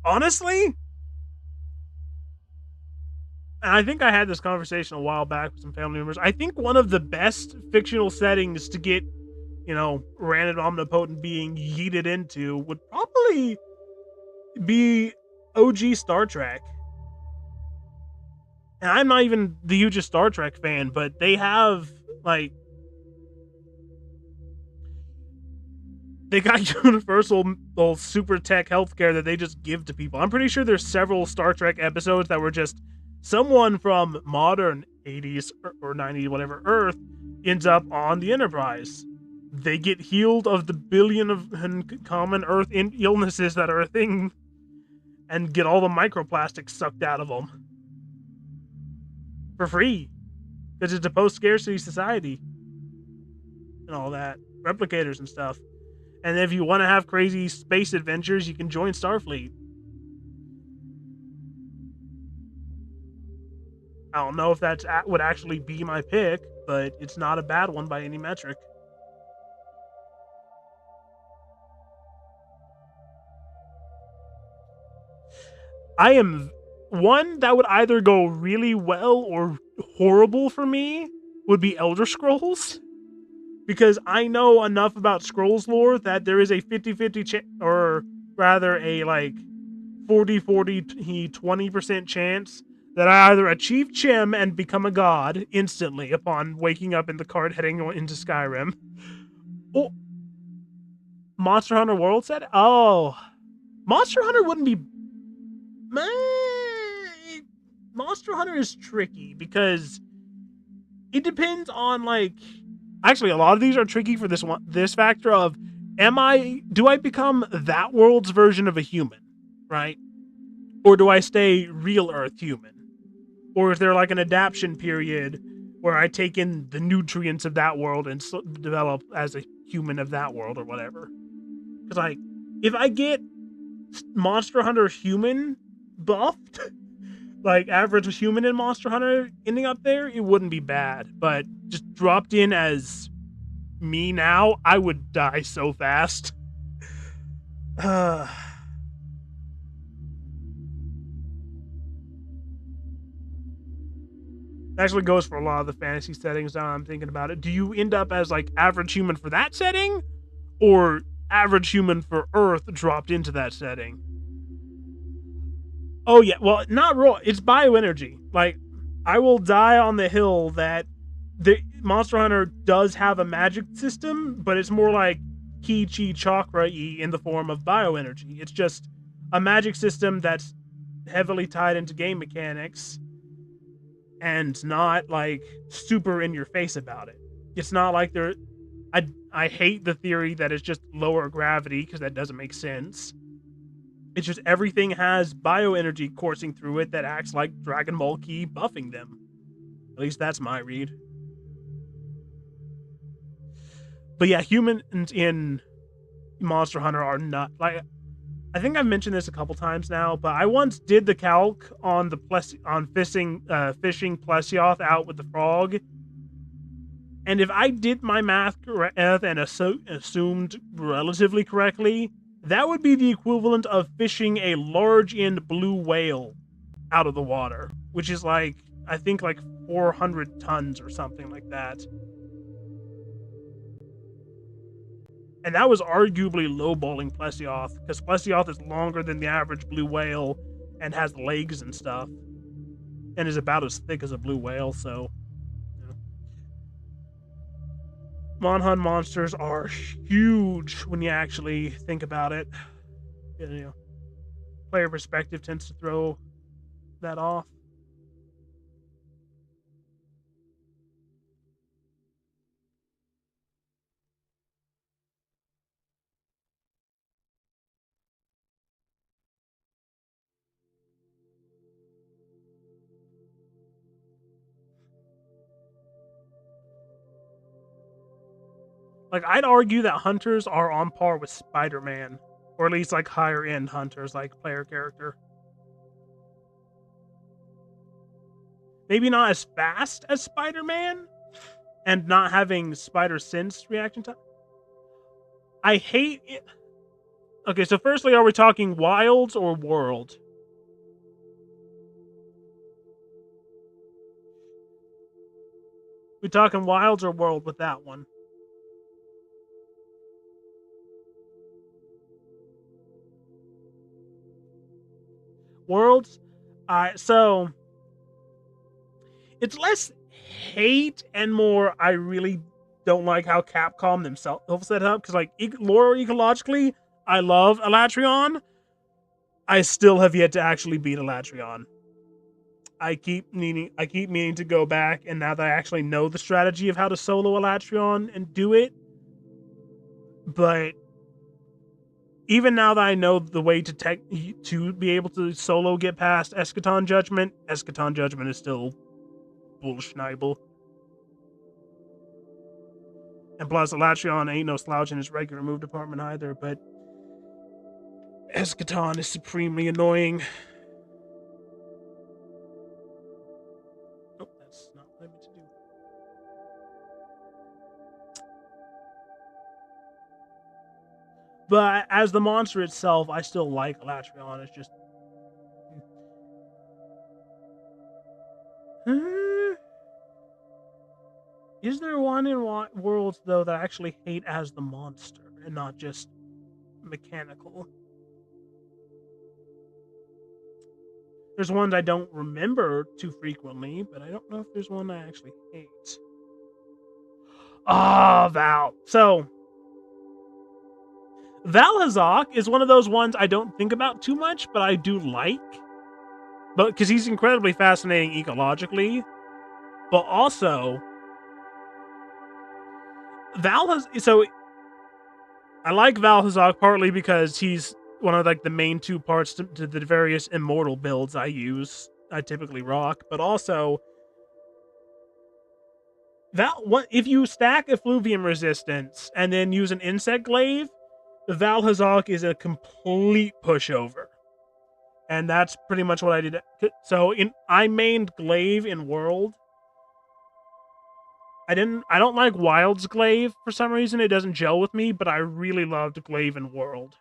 Honestly, and I think I had this conversation a while back with some family members, I think one of the best fictional settings to get, you know, random omnipotent being yeeted into would probably be OG Star Trek. And I'm not even the hugest Star Trek fan, but they have, like, they got universal super tech healthcare that they just give to people. I'm pretty sure there's several Star Trek episodes that were just someone from modern 80s or 90s, whatever, Earth ends up on the Enterprise. They get healed of the billion of common Earth illnesses that are a thing and get all the microplastics sucked out of them. For free. Because it's a post-scarcity society. And all that. Replicators and stuff. And if you want to have crazy space adventures, you can join Starfleet. I don't know if that would actually be my pick, but it's not a bad one by any metric. I am... One that would either go really well or horrible for me would be Elder Scrolls. Because I know enough about Scrolls lore that there is a 50-50 or rather a like 40-20% chance that I either achieve Chem and become a god instantly upon waking up in the card heading into Skyrim. Oh, Monster Hunter World set? Oh, Monster Hunter wouldn't be... Monster Hunter is tricky because it depends on, like... Actually, a lot of these are tricky for this factor of, do I become that world's version of a human, right? Or do I stay real Earth human? Or is there like an adaptation period where I take in the nutrients of that world and develop as a human of that world or whatever? Because, like, if I get Monster Hunter human buffed, like average human in Monster Hunter ending up there, it wouldn't be bad. But just dropped in as me now, I would die so fast. Actually goes for a lot of the fantasy settings now I'm thinking about it. Do you end up as like average human for that setting, or average human for Earth dropped into that setting? Oh yeah, well, not raw. It's bioenergy. Like, I will die on the hill that the Monster Hunter does have a magic system, but it's more like ki, chi, chakra y in the form of bioenergy. It's just a magic system that's heavily tied into game mechanics and not like super in your face about it. It's not like they're. I hate the theory that it's just lower gravity because that doesn't make sense. It's just everything has bioenergy coursing through it that acts like Dragon Ball Ki buffing them. At least that's my read. But yeah, humans in Monster Hunter are not like. I think I've mentioned this a couple times now, but I once did the calc on the fishing Plesioth out with the frog, and if I did my math correct and assumed relatively correctly, that would be the equivalent of fishing a large-end blue whale out of the water, which is like, I think like 400 tons or something like that. And that was arguably lowballing Plesioth, because Plesioth is longer than the average blue whale and has legs and stuff, and is about as thick as a blue whale, so. Monhun monsters are huge when you actually think about it. You know, player perspective tends to throw that off. Like, I'd argue that hunters are on par with Spider-Man, or at least like higher end hunters, like player character. Maybe not as fast as Spider-Man, and not having spider sense reaction time. I hate it. Okay, so firstly, are we talking wilds or world? We talking wilds or world with that one? Worlds. So it's less hate and more I really don't like how Capcom themselves set up, because like lore ecologically, I love Elatrion. I still have yet to actually beat Elatrion. I keep meaning to go back, and now that I actually know the strategy of how to solo Elatrion and do it, but even now that I know the way to be able to solo get past Eschaton Judgment is still bullshnible. And plus, Elatrion ain't no slouch in his regular move department either, but Eschaton is supremely annoying. Oh, that's not what I meant to do. But as the monster itself, I still like Elatrion. It's just. Is there one in Worlds, though, that I actually hate as the monster and not just mechanical? There's ones I don't remember too frequently, but I don't know if there's one I actually hate. Ah, Val. So, Valhazak is one of those ones I don't think about too much, but I do like. But because he's incredibly fascinating ecologically, but also So I like Valhazak partly because he's one of like the main two parts to the various immortal builds I use. I typically rock, but also if you stack Effluvium resistance and then use an insect glaive, Valhazak is a complete pushover. And that's pretty much what I did. So I mained glaive in world. I don't like Wild's Glaive for some reason. It doesn't gel with me, but I really loved Glaive in World.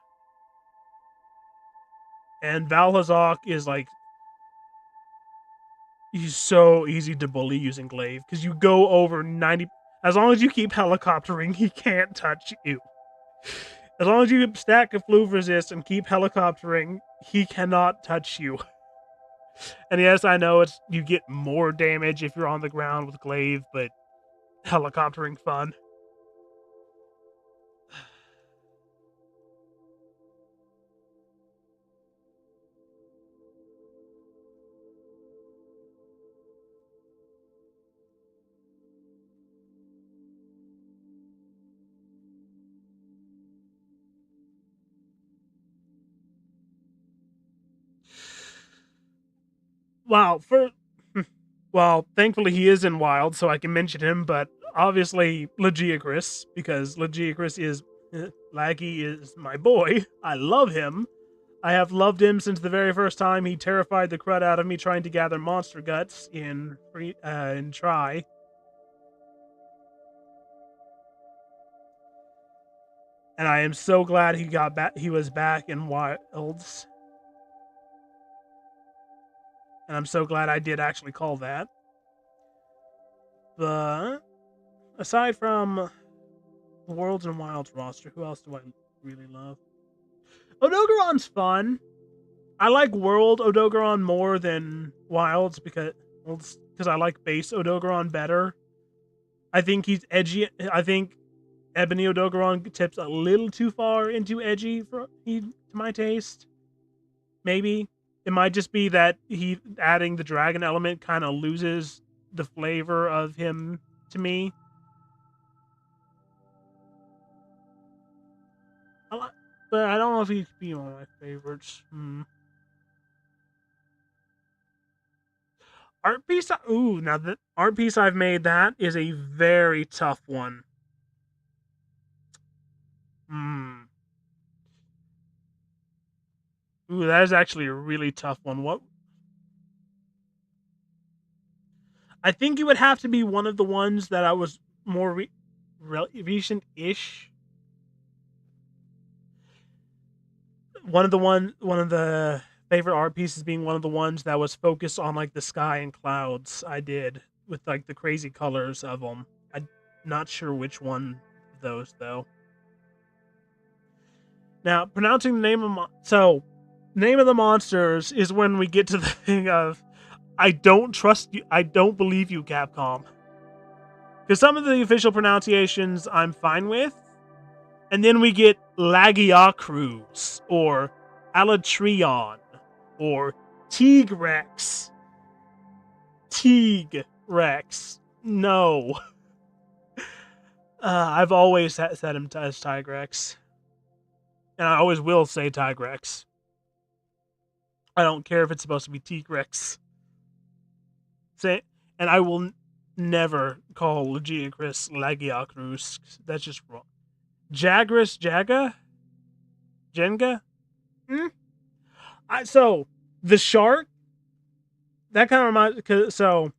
And Valhazak is like, he's so easy to bully using Glaive because you go over 90. As long as you keep helicoptering, he can't touch you. As long as you stack a Fluve Resist and keep helicoptering, he cannot touch you. And yes, I know you get more damage if you're on the ground with Glaive, but helicoptering fun. Well, thankfully he is in Wild, so I can mention him, but obviously Legiacris, because Legiacris is Laggy is my boy. I love him. I have loved him since the very first time he terrified the crud out of me trying to gather monster guts in Try. And I am so glad he got back. He was back in Wilds. And I'm so glad I did actually call that. But aside from the Worlds and Wilds roster, who else do I really love? Odogaron's fun. I like World Odogaron more than Wilds because I like base Odogaron better. I think he's edgy. I think Ebony Odogaron tips a little too far into edgy to my taste. Maybe. It might just be that he adding the dragon element kind of loses the flavor of him to me. But I don't know if he'd be one of my favorites. Art piece. Ooh, now the art piece I've made, that is a very tough one. Ooh, that is actually a really tough one. What? I think it would have to be one of the ones that I was more recent-ish. One of the favorite art pieces being one of the ones that was focused on like the sky and clouds. I did with like the crazy colors of them. I'm not sure which one of those though. Now, pronouncing the name of name of the monsters is when we get to the thing of I don't trust you. I don't believe you, Capcom. Because some of the official pronunciations I'm fine with. And then we get Lagiacruz, or Alatreon, or Tigrex. Tigrex. No. I've always said him as Tigrex. And I always will say Tigrex. I don't care if it's supposed to be Tigrex. And I will never call Legiacris Lagiacruz. That's just wrong. Jagras Jaga? Jenga? So, the shark, that kind of reminds... So,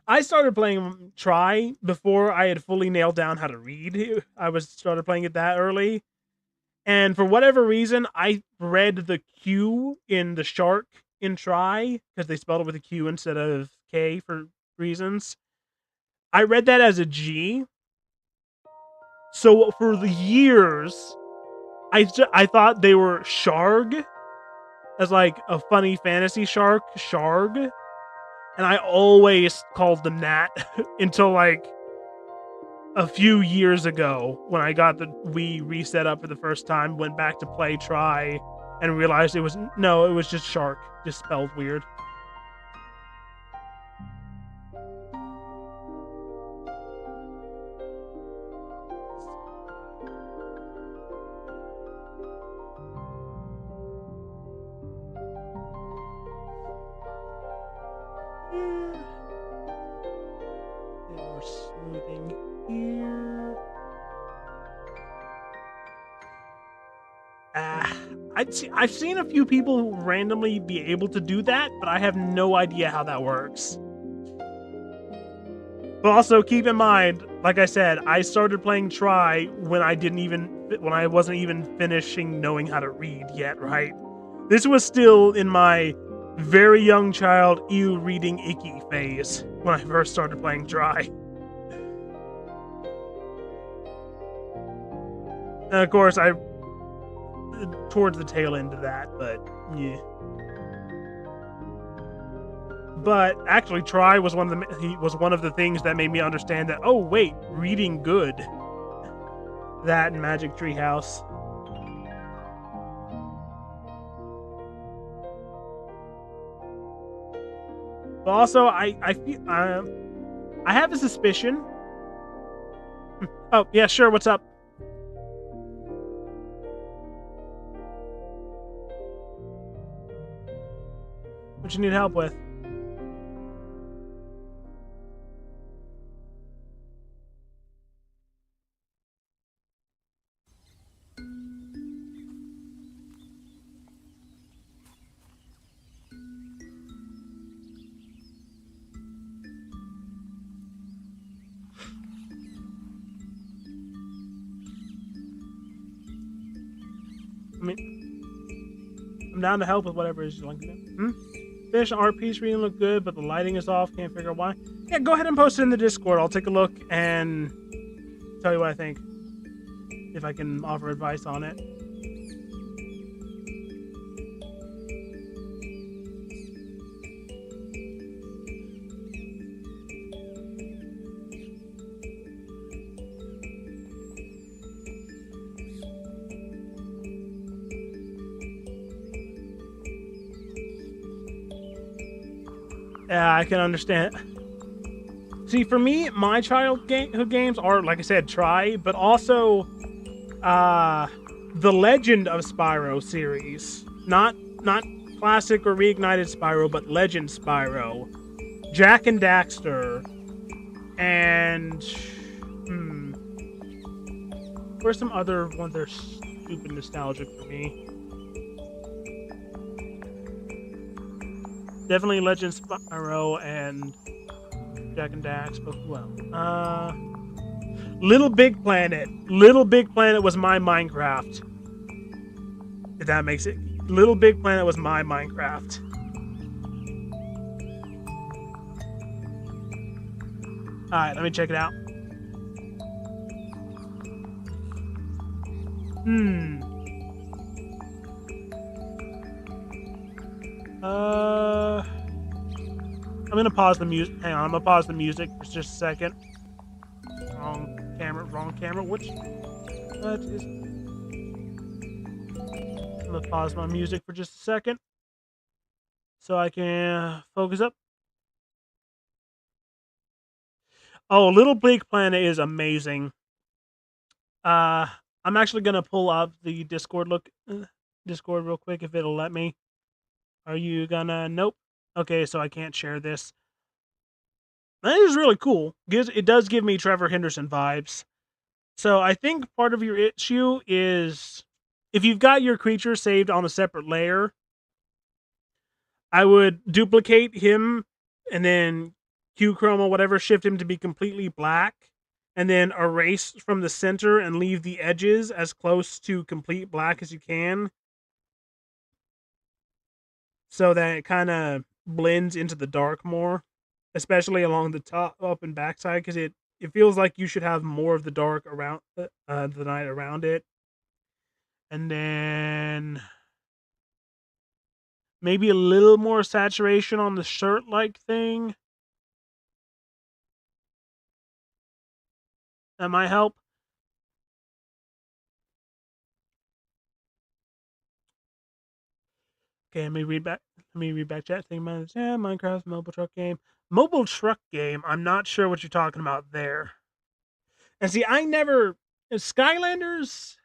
I started playing Try before I had fully nailed down how to read. I started playing it that early. And for whatever reason, I read the Q in the shark in Try, because they spelled it with a Q instead of K for reasons. I read that as a G. So for the years, I thought they were Sharg, as like a funny fantasy shark, Sharg. And I always called them that until like a few years ago when I got the Wii reset up for the first time, went back to play Try, and realized it was just Shark, just spelled weird. More smoothing here. I've seen a few people who randomly be able to do that, but I have no idea how that works. But also keep in mind, like I said, I started playing Try when I wasn't even finishing knowing how to read yet, right? This was still in my very young child, ew, reading icky phase when I first started playing Try. And of course, I towards the tail end of that, but yeah. But actually, Try was one of the things that made me understand that. Oh wait, reading good. That and Magic Tree House. But also, I feel I have a suspicion. Oh yeah, sure. What's up? What you need help with? I mean, I'm down to help with whatever it is you like to do. Finish an art piece, reading look good, but the lighting is off. Can't figure out why. Yeah, go ahead and post it in the Discord. I'll take a look and tell you what I think. If I can offer advice on it. Yeah, I can understand. See, for me, my childhood games are, like I said, Try, but also the Legend of Spyro series. Not classic or reignited Spyro, but Legend Spyro. Jak and Daxter. And where's some other ones that are stupid nostalgic for me? Definitely Legend Spyro and Jak and Dax, but well. Little Big Planet. Little Big Planet was my Minecraft. If that makes it. Little Big Planet was my Minecraft. Alright, let me check it out. I'm gonna pause the music. Hang on, I'm gonna pause the music for just a second. Wrong camera. What is... I'm gonna pause my music for just a second so I can focus up. Oh, Little Big Planet is amazing. I'm actually gonna pull up the Discord Discord real quick if it'll let me. Are you gonna? Nope. Okay, so I can't share this. That is really cool. It does give me Trevor Henderson vibes. So I think part of your issue is if you've got your creature saved on a separate layer, I would duplicate him and then Q chroma whatever, shift him to be completely black, and then erase from the center and leave the edges as close to complete black as you can, so that it kind of blends into the dark more, especially along the top, up, and backside, because it feels like you should have more of the dark around the night around it. And then maybe a little more saturation on the shirt-like thing. That might help. Okay, let me read back chat. Think about it. Yeah, Minecraft mobile truck game. Mobile truck game. I'm not sure what you're talking about there. And see, I never Skylanders.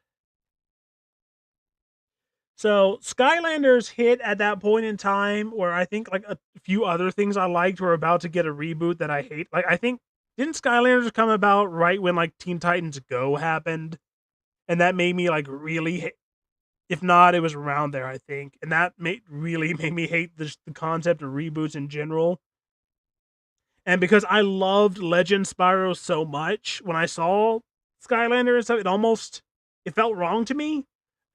So Skylanders hit at that point in time where I think like a few other things I liked were about to get a reboot that I hate. Like I think didn't Skylanders come about right when like Teen Titans Go happened, and that made me like really. If not, it was around there, I think, and that really made me hate the concept of reboots in general. And because I loved Legend Spyro so much, when I saw Skylander and stuff, it felt wrong to me.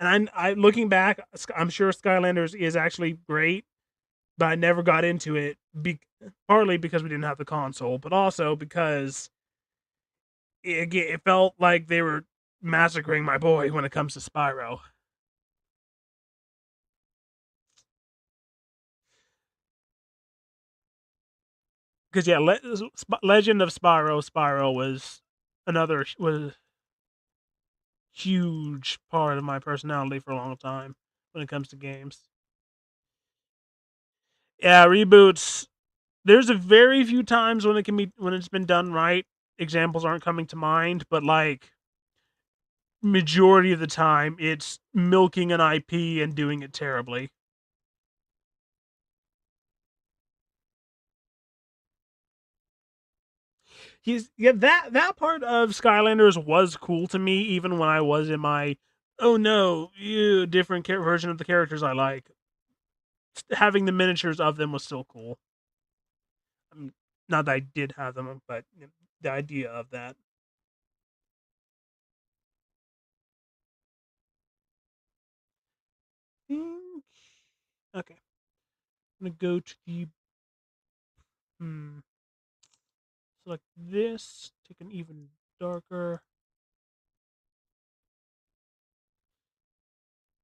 And I looking back, I'm sure Skylanders is actually great, but I never got into it. Partly because we didn't have the console, but also because it felt like they were massacring my boy when it comes to Spyro. Because yeah, Legend of Spyro was huge part of my personality for a long time when it comes to games. Yeah, reboots. There's a very few times when it's been done right. Examples aren't coming to mind, but like majority of the time, it's milking an IP and doing it terribly. That part of Skylanders was cool to me, even when I was in my oh no, different version of the characters I like. Having the miniatures of them was still cool. I mean, not that I did have them, but the idea of that. Okay, I'm gonna go to the select this. Take an even darker.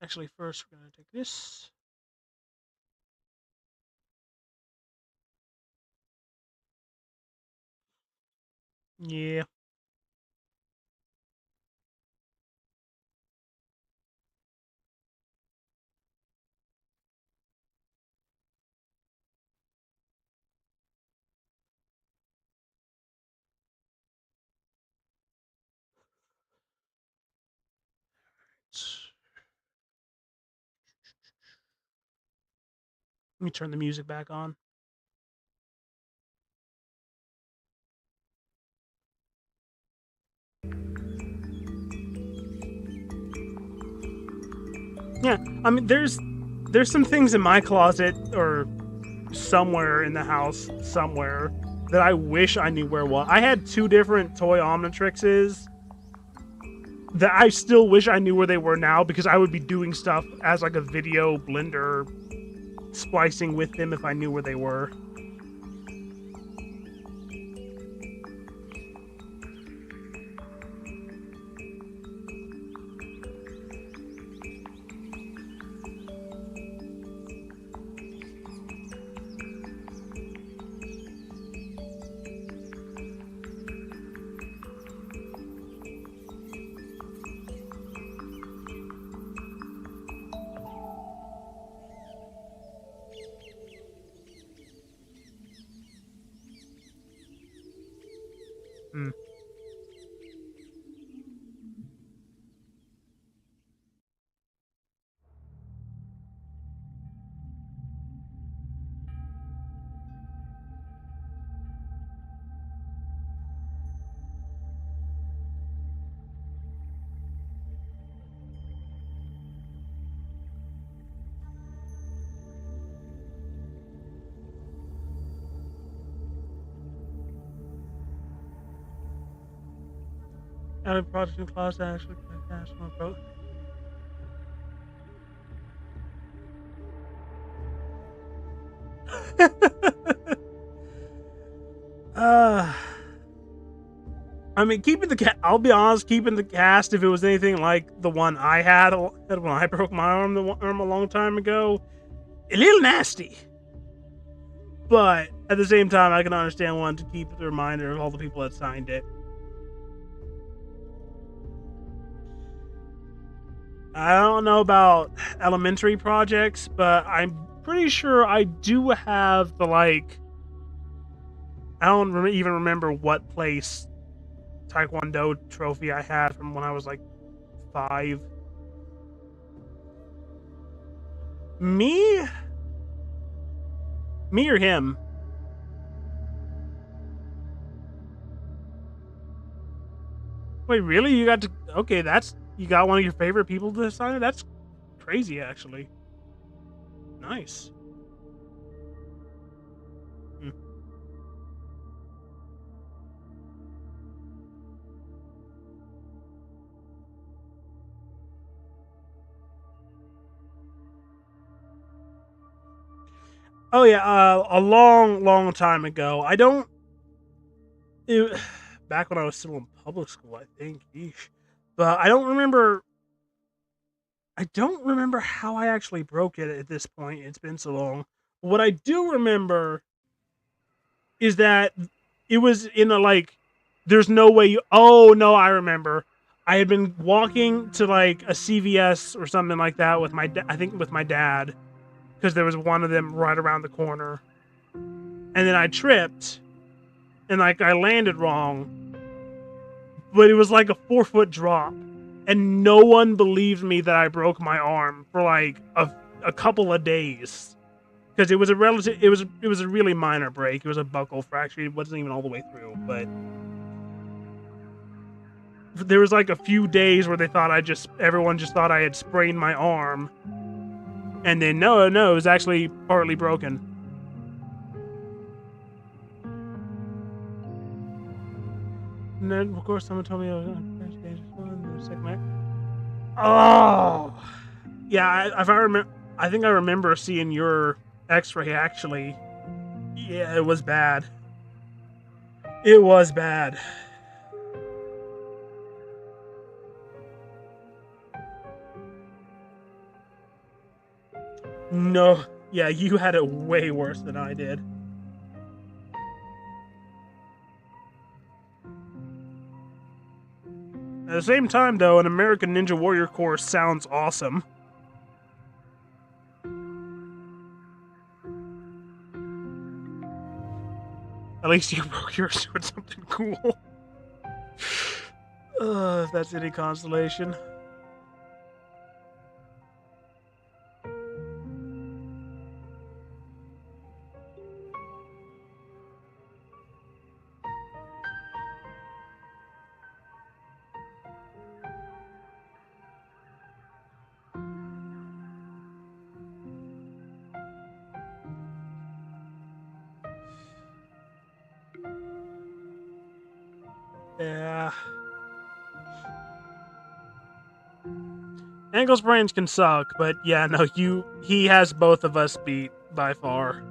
Actually, first we're gonna take this. Yeah. Let me turn the music back on. Yeah, I mean, there's some things in my closet or somewhere in the house somewhere that I wish I knew where was. I had two different toy Omnitrixes that I still wish I knew where they were now because I would be doing stuff as like a video blender splicing with them if I knew where they were. Hmm. Out of project and class actually national approach. uh I mean, I'll be honest, keeping the cast, if it was anything like the one I had when I broke my arm a long time ago, a little nasty. But at the same time, I can understand wanting to keep the reminder of all the people that signed it. I don't know about elementary projects, but I'm pretty sure I do have the like. I don't even remember what place Taekwondo trophy I had from when I was like 5. Me? Me or him? Wait, really? You got to? Okay, you got one of your favorite people to sign it. That's crazy, actually. Nice. Hmm. Oh yeah, a long, long time ago. I don't. It, back when I was still in public school, I think. Yeesh. But I don't remember. I don't remember how I actually broke it at this point. It's been so long. What I do remember is that it was in a like. There's no way you. Oh no, I remember. I had been walking to like a CVS or something like that with my. I think with my dad, because there was one of them right around the corner, and then I tripped and like I landed wrong, but it was like a 4 foot drop, and no one believed me that I broke my arm for like a couple of days because it was a really minor break. It was a buckle fracture. It wasn't even all the way through, but there was like a few days where they thought everyone just thought I had sprained my arm, and then no, it was actually partly broken. And then, of course, someone told me I was on first dangerous one. The second, oh, yeah. If I remember, I think I remember seeing your X-ray. Actually, yeah, it was bad. It was bad. No, yeah, you had it way worse than I did. At the same time, though, an American Ninja Warrior course sounds awesome. At least you broke yours doing something cool. If that's any consolation. Yeah. Ankle sprains can suck, but yeah, no, he has both of us beat by far.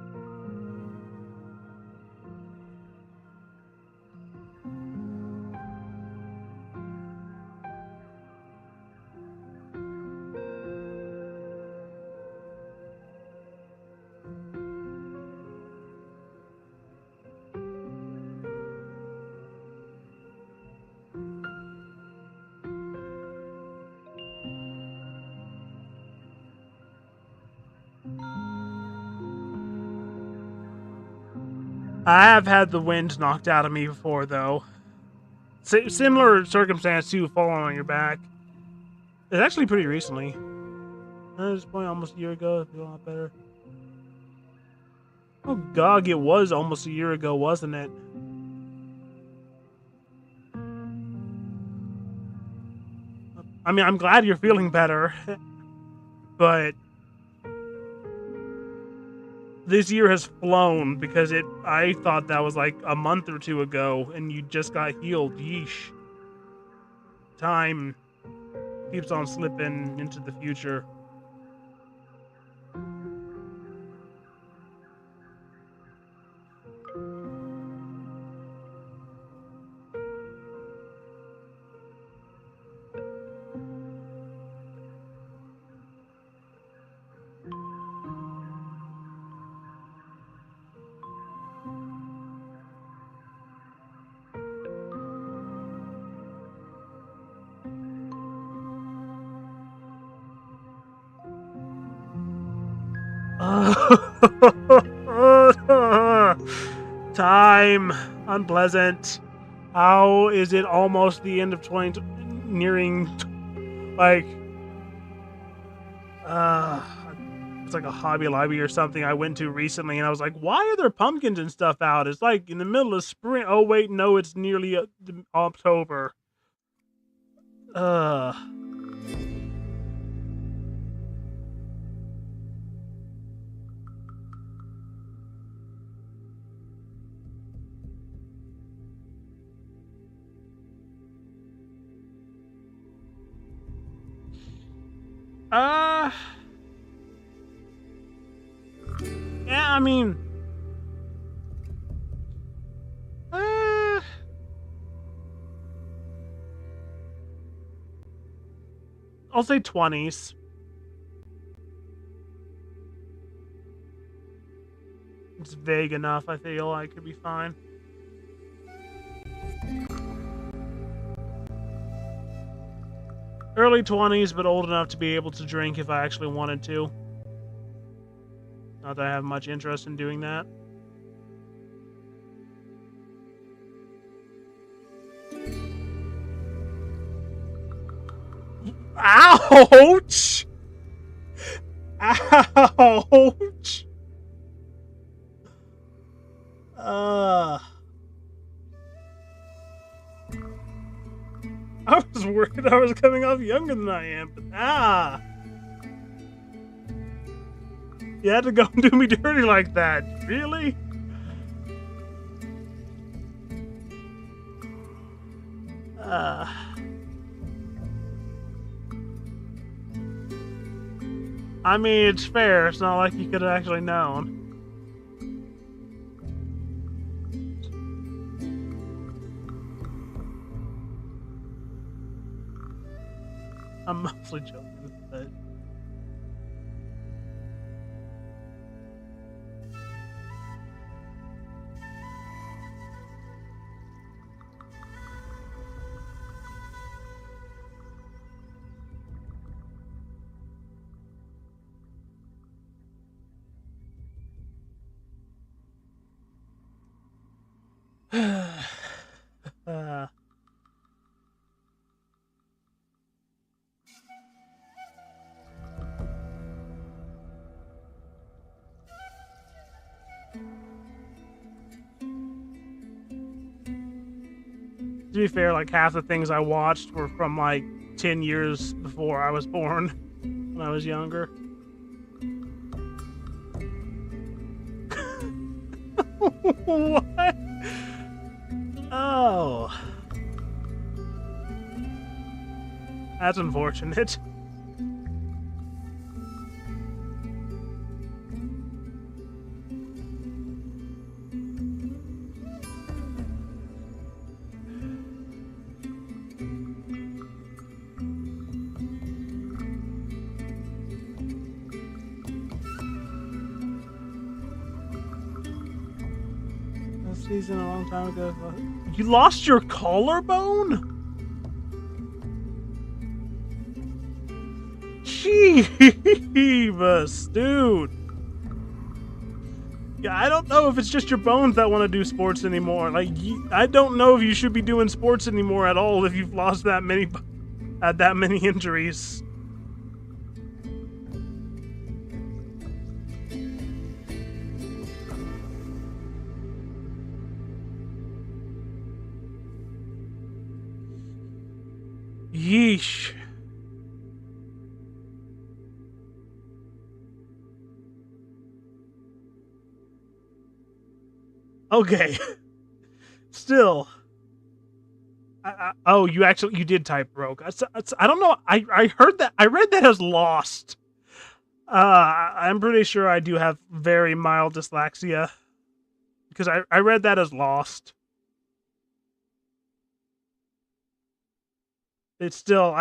I have had the wind knocked out of me before, though. Similar circumstance to falling on your back. It's actually pretty recently. At this point, almost a year ago. I feel a lot better. Oh, God, it was almost a year ago, wasn't it? I mean, I'm glad you're feeling better, but this year has flown because I thought that was like a month or two ago, and you just got healed. Yeesh. Time keeps on slipping into the future. Time unpleasant. How is it almost the end of 20, nearing like uh it's like a Hobby Lobby or something I went to recently, and I was like, why are there pumpkins and stuff out? It's like in the middle of spring. Oh wait, no, it's nearly October. uh uh Yeah, I mean, I'll say 20s. It's vague enough, I feel like it'd be fine. Early 20s, but old enough to be able to drink if I actually wanted to. Not that I have much interest in doing that. Ouch! Ouch! I was worried I was coming off younger than I am, but you had to go and do me dirty like that. Really? I mean, it's fair. It's not like you could have actually known. I'm mostly joking, but... To be fair, like half the things I watched were from like 10 years before I was born, when I was younger. What? Oh. That's unfortunate. Season a long time ago. You lost your collarbone? Jeebus, dude. Yeah, I don't know if it's just your bones that want to do sports anymore. Like, I don't know if you should be doing sports anymore at all if you've lost that many, had that many injuries. Yeesh. Okay. Still. Oh, you did type broke. I don't know. I heard that. I read that as lost. I'm pretty sure I do have very mild dyslexia. Because I read that as lost. It's still,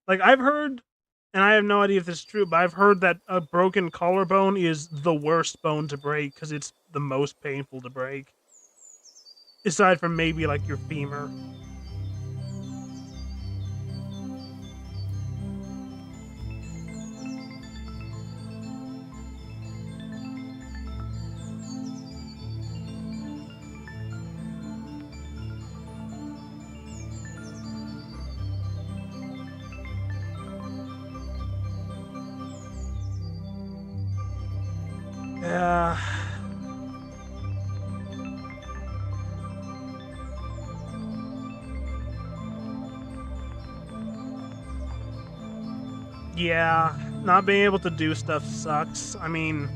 I've heard, and I have no idea if this is true, but I've heard that a broken collarbone is the worst bone to break because it's the most painful to break. Aside from maybe, like, your femur. Yeah. Yeah, not being able to do stuff sucks. I mean,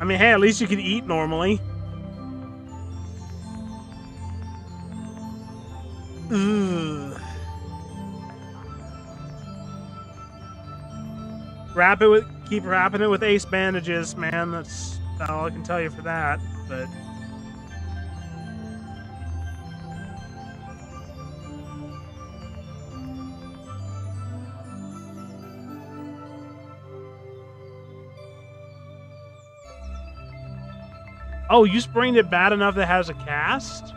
hey, at least you can eat normally. Ugh. Keep wrapping it with ace bandages, man. That's all I can tell you for that. But oh, you sprained it bad enough that it has a cast?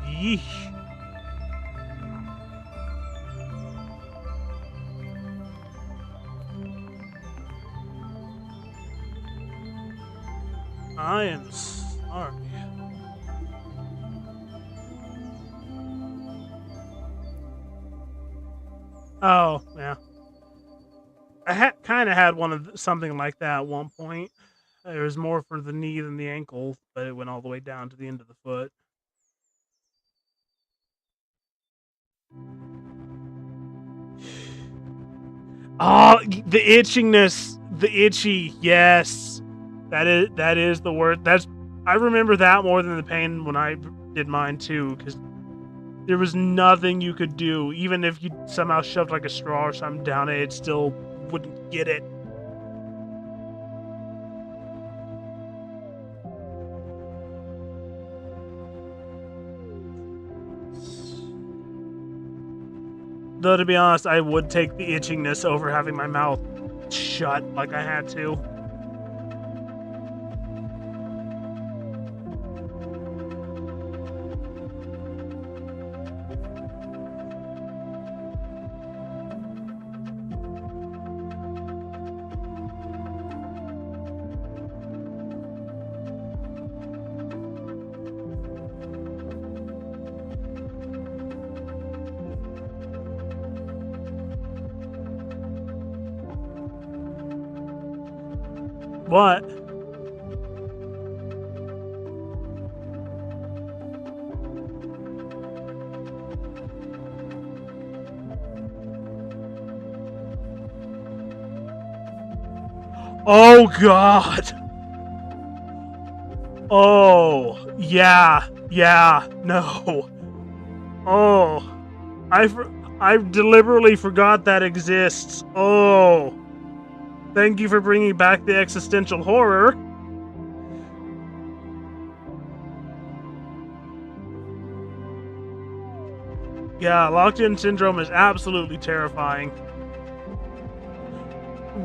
Yeesh. I am sorry. Oh, yeah. I kind of had something like that at one point. It was more for the knee than the ankle, but it went all the way down to the end of the foot. Oh, the itchingness, the itchy. Yes, that is the word. I remember that more than the pain when I did mine too, because there was nothing you could do. Even if you somehow shoved like a straw or something down it still wouldn't get it. Though, to be honest, I would take the itchingness over having my mouth shut like I had to. What? Oh God. Oh, yeah, no. Oh, I deliberately forgot that exists. Oh. Thank you for bringing back the existential horror. Yeah, locked-in syndrome is absolutely terrifying.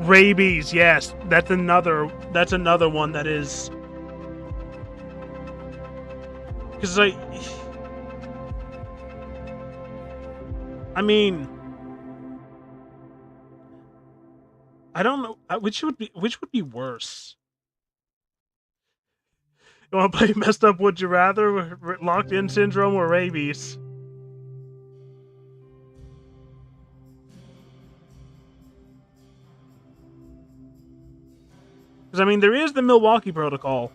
Rabies, yes, that's another one that is, because I mean, I don't know which would be worse. You want to play messed up? Would you rather locked-in syndrome or rabies? Because I mean, there is the Milwaukee Protocol.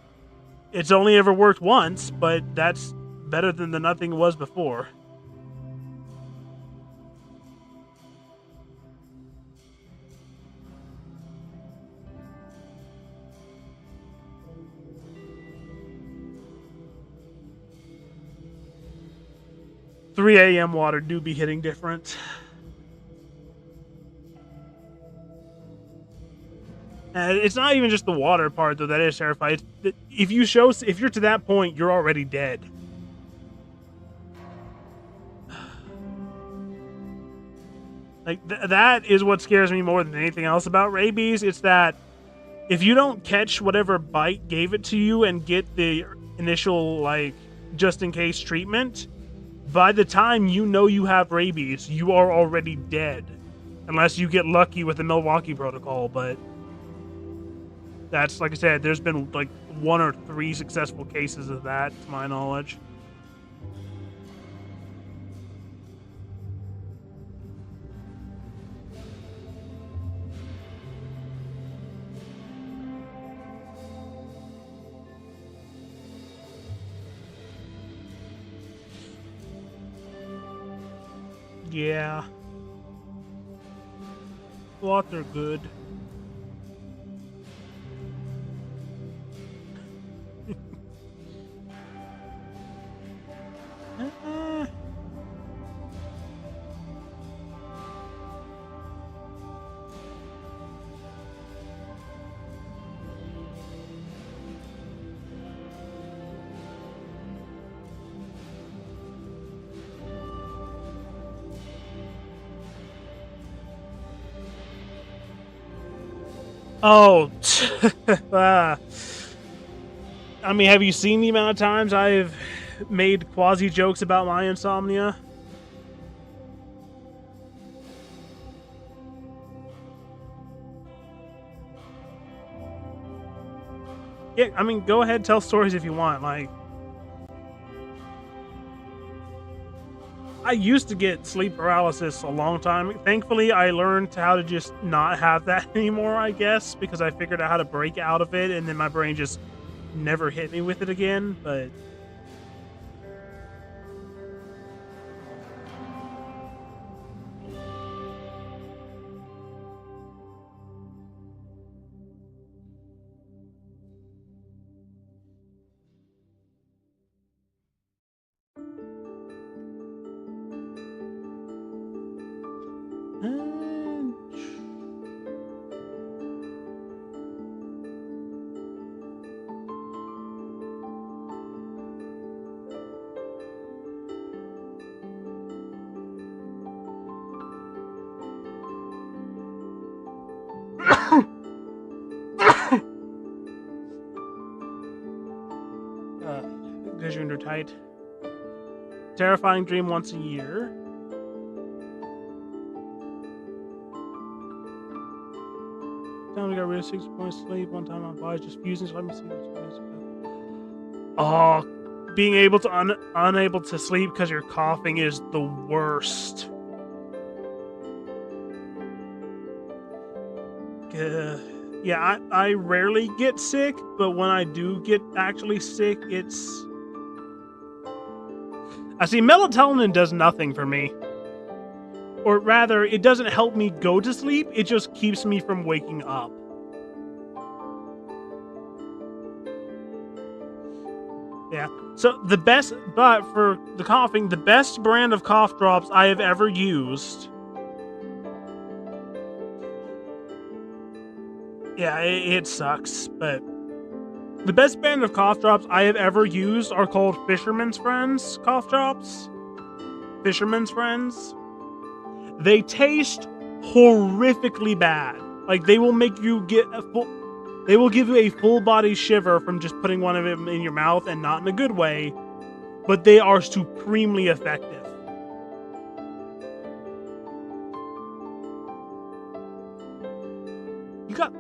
It's only ever worked once, but that's better than the nothing was before. $3 a.m. water do be hitting different. And it's not even just the water part though that is terrifying. If you're to that point, you're already dead. Like that is what scares me more than anything else about rabies. It's that if you don't catch whatever bite gave it to you and get the initial like just in case treatment, by the time you know you have rabies, you are already dead. Unless you get lucky with the Milwaukee Protocol, but that's, like I said, there's been like 1 or 3 successful cases of that, to my knowledge. Yeah. Sloths are good. Oh, I mean, have you seen the amount of times I've made quasi jokes about my insomnia? Yeah, I mean, go ahead, tell stories if you want. Like, I used to get sleep paralysis a long time. Thankfully, I learned how to just not have that anymore, I guess, because I figured out how to break out of it, and then my brain just never hit me with it again. But because you're tight. Terrifying dream once a year. Time I got rid of 6 points sleep. One time my body's just fusing. So let me see this. Oh, being able to unable to sleep because you're coughing is the worst. Yeah, I rarely get sick, but when I do get actually sick, it's... I see, melatonin does nothing for me. Or rather, it doesn't help me go to sleep, it just keeps me from waking up. Yeah. So the best, but for the coughing, the best brand of cough drops I have ever used. Yeah, it sucks, but the best brand of cough drops I have ever used are called Fisherman's Friends cough drops. Fisherman's Friends. They taste horrifically bad. Like, they will make you get a full... They will give you a full body shiver from just putting one of them in your mouth, and not in a good way, but they are supremely effective. You got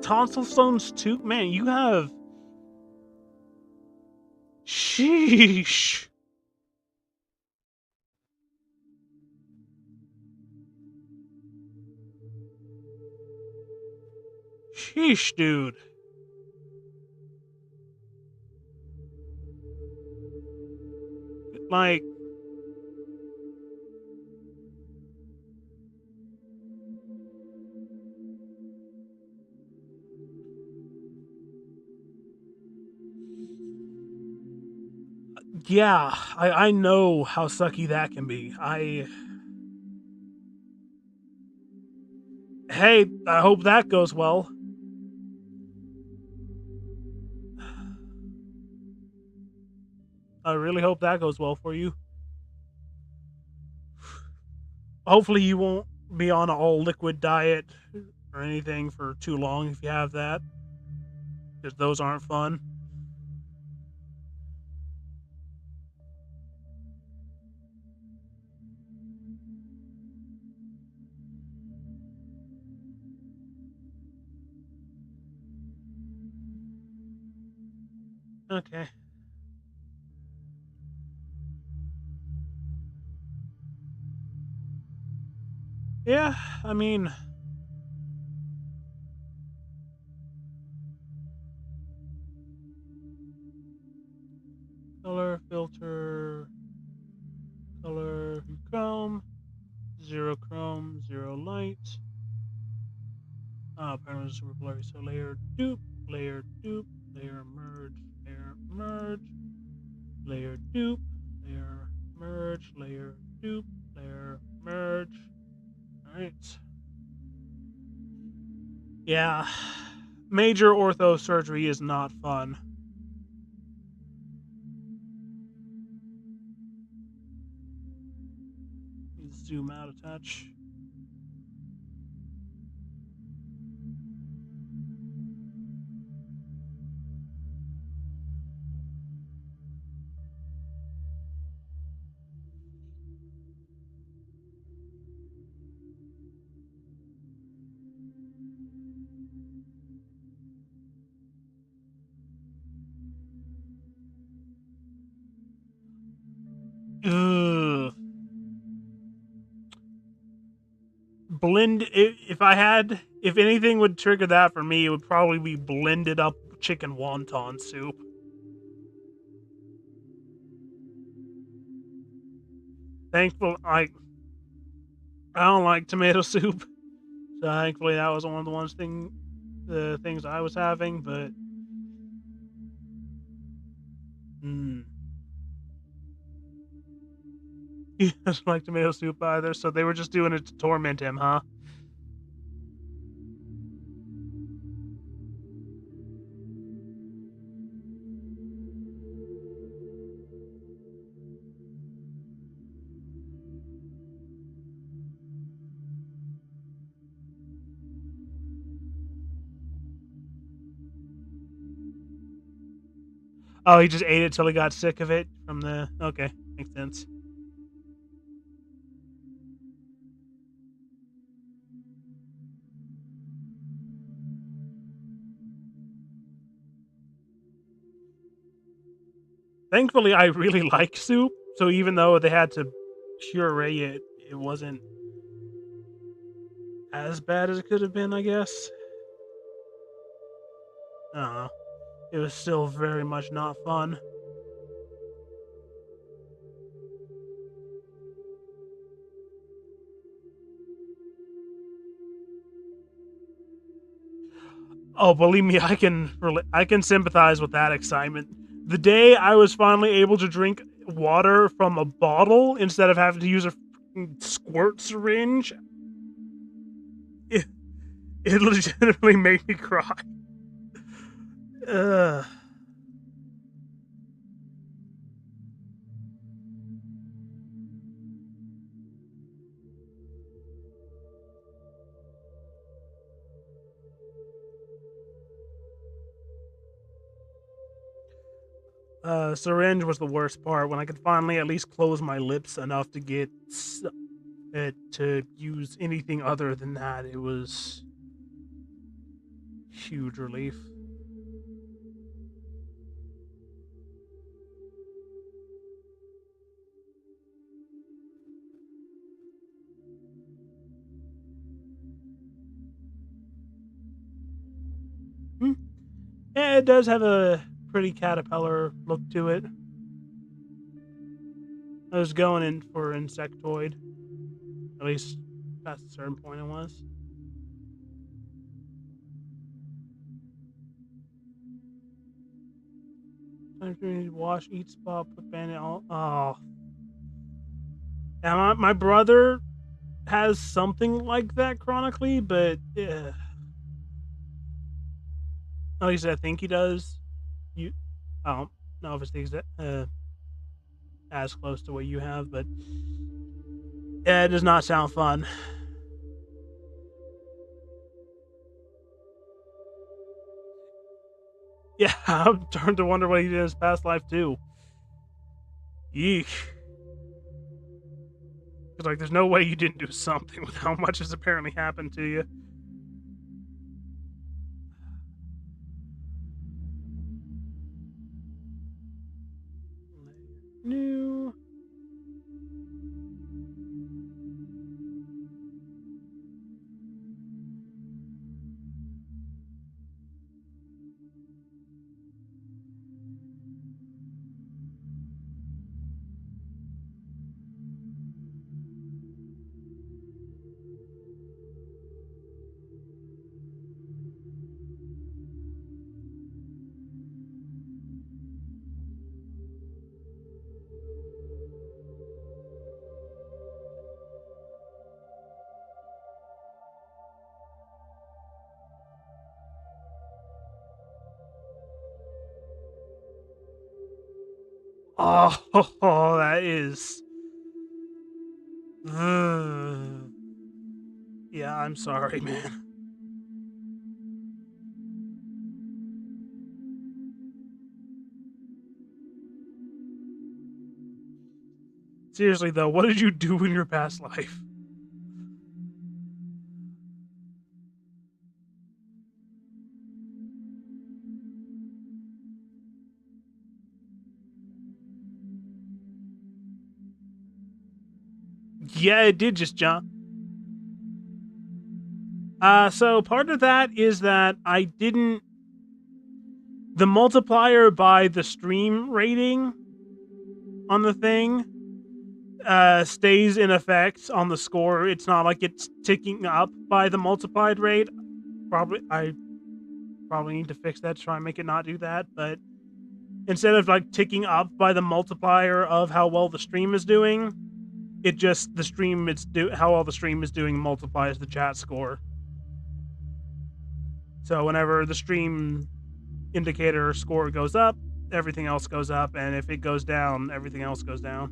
tonsil stones too? Man, you have... Sheesh. Sheesh, dude. Like... Yeah, I know how sucky that can be. Hey, I hope that goes well. I really hope that goes well for you. Hopefully you won't be on an all liquid diet or anything for too long if you have that, because those aren't fun. Okay. Yeah, I mean, color filter, color chrome, zero light. Apparently super blurry. So layer dupe, layer dupe, layer merge, layer dupe, layer merge, layer dupe, layer merge. Alright. Yeah. Major ortho surgery is not fun. Zoom out a touch. if anything would trigger that for me, it would probably be blended up chicken wonton soup. Thankful, I don't like tomato soup, so thankfully that was one of the things I was having. But he doesn't like tomato soup either, so they were just doing it to torment him, huh? Oh, he just ate it till he got sick of it from the. Okay, makes sense. Thankfully, I really like soup, so even though they had to puree it, it wasn't as bad as it could have been, I guess. I don't know. It was still very much not fun. Oh, believe me, I can sympathize with that excitement. The day I was finally able to drink water from a bottle instead of having to use a squirt syringe, it, it legitimately made me cry. Ugh. Syringe was the worst part. When I could finally at least close my lips enough to get it to use anything other than that, it was huge relief. Hmm. Yeah, it does have a pretty caterpillar look to it. I was going in for insectoid, at least past a certain point. It was. Time to wash, eat, spa, put bandit. All. Oh, yeah. My brother has something like that chronically, but at least I think he does. You, I don't know if it's as close to what you have, but yeah, it does not sound fun. Yeah, I'm starting to wonder what he did in his past life too. Yeesh. Because like, there's no way you didn't do something with how much has apparently happened to you. New. Oh, that is. Yeah, I'm sorry, man. Seriously though, what did you do in your past life? Yeah, it did just jump. So part of that is that I didn't. The multiplier by the stream rating on the thing stays in effect on the score. It's not like it's ticking up by the multiplied rate. I probably need to fix that to try and make it not do that. But instead of like ticking up by the multiplier of how well the stream is doing, it just how well the stream is doing multiplies the chat score. So whenever the stream indicator score goes up, everything else goes up, and if it goes down, everything else goes down.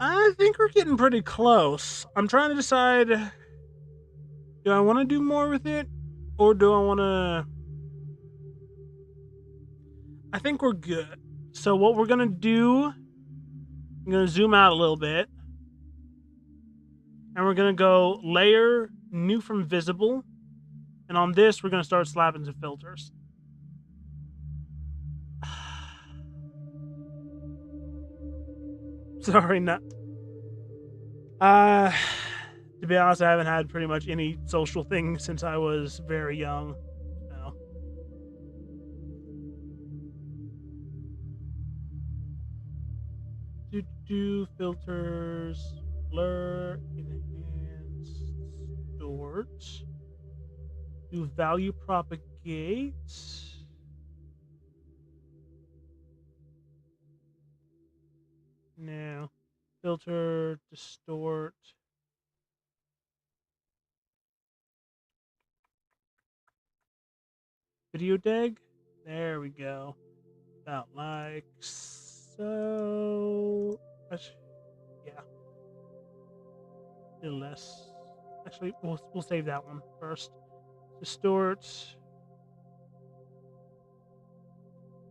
I think we're getting pretty close. I'm trying to decide, do I want to do more with it, or do I want to... I think we're good. So what we're going to do, I'm going to zoom out a little bit, and we're going to go layer, new from visible, and on this, we're going to start slapping some filters. Sorry, not... To be honest, I haven't had pretty much any social thing since I was very young. So. Do filters, blur, enhance, distort. Do value propagate. No. Filter, distort. Video deg. There we go. About like so. Yeah. A little less. Actually, we'll save that one first. Distort.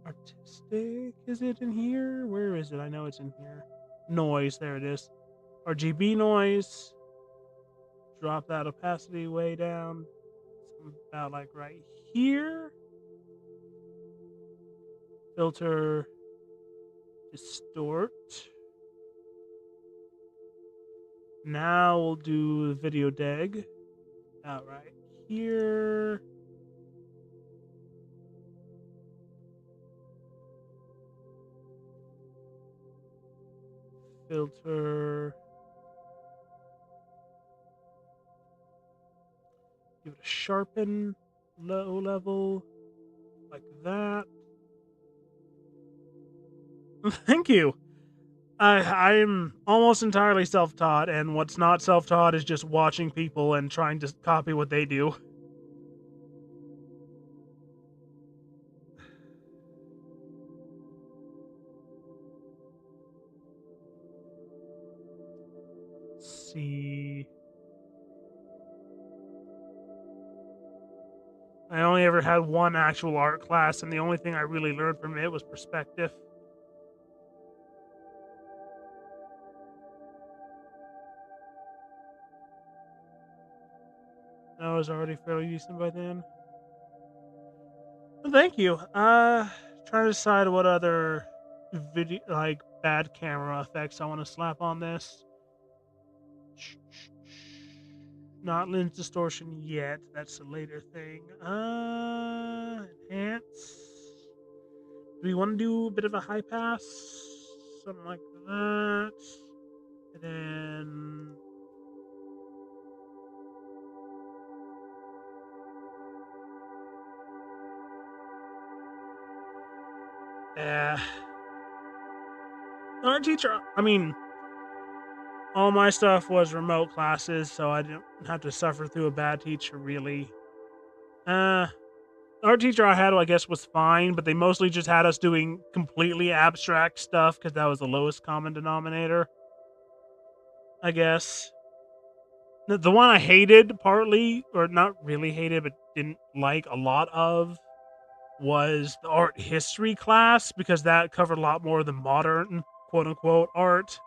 Artistic. Is it in here? Where is it? I know it's in here. Noise. There it is. RGB noise. Drop that opacity way down. About like right here. Filter. Distort. Now we'll do video deg. About right here. Filter. Give it a sharpen, low level, like that. Thank you. I'm almost entirely self-taught, and what's not self-taught is just watching people and trying to copy what they do. Let's see. I only ever had one actual art class, and the only thing I really learned from it was perspective. I was already fairly decent by then. Well, thank you. Trying to decide what other video, like bad camera effects I want to slap on this. Not lens distortion yet. That's a later thing. Enhance. Do we want to do a bit of a high pass? Something like that. And then... Our teacher, I mean, all my stuff was remote classes, so I didn't have to suffer through a bad teacher, really. Art teacher I had, I guess, was fine, but they mostly just had us doing completely abstract stuff because that was the lowest common denominator, I guess. The one I hated partly, or not really hated, but didn't like a lot of, was the art history class because that covered a lot more of the modern, quote unquote, art.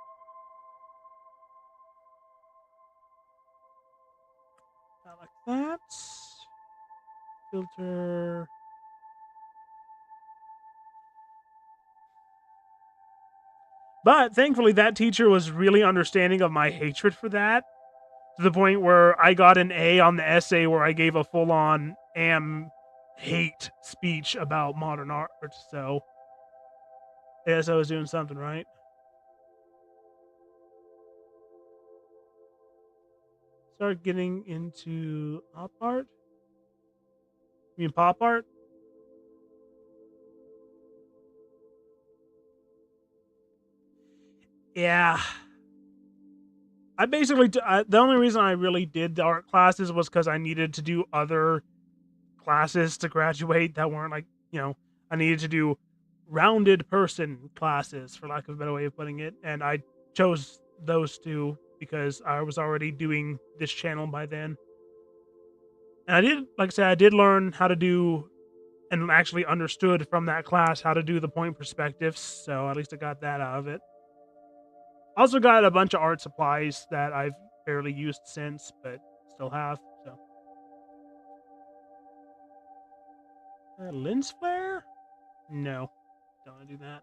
Not like that. Filter. But thankfully, that teacher was really understanding of my hatred for that, to the point where I got an A on the essay where I gave a full on hate speech about modern art. So, I guess I was doing something right. Start getting into op art? You mean pop art? Yeah. I basically, the only reason I really did the art classes was because I needed to do other classes to graduate that weren't like, I needed to do rounded person classes, for lack of a better way of putting it. And I chose those two because I was already doing this channel by then. And I did, like I said, I did learn how to do and actually understood from that class how to do the point perspectives. So at least I got that out of it. Also got a bunch of art supplies that I've barely used since, but still have. So, lens flare? No, don't want to do that.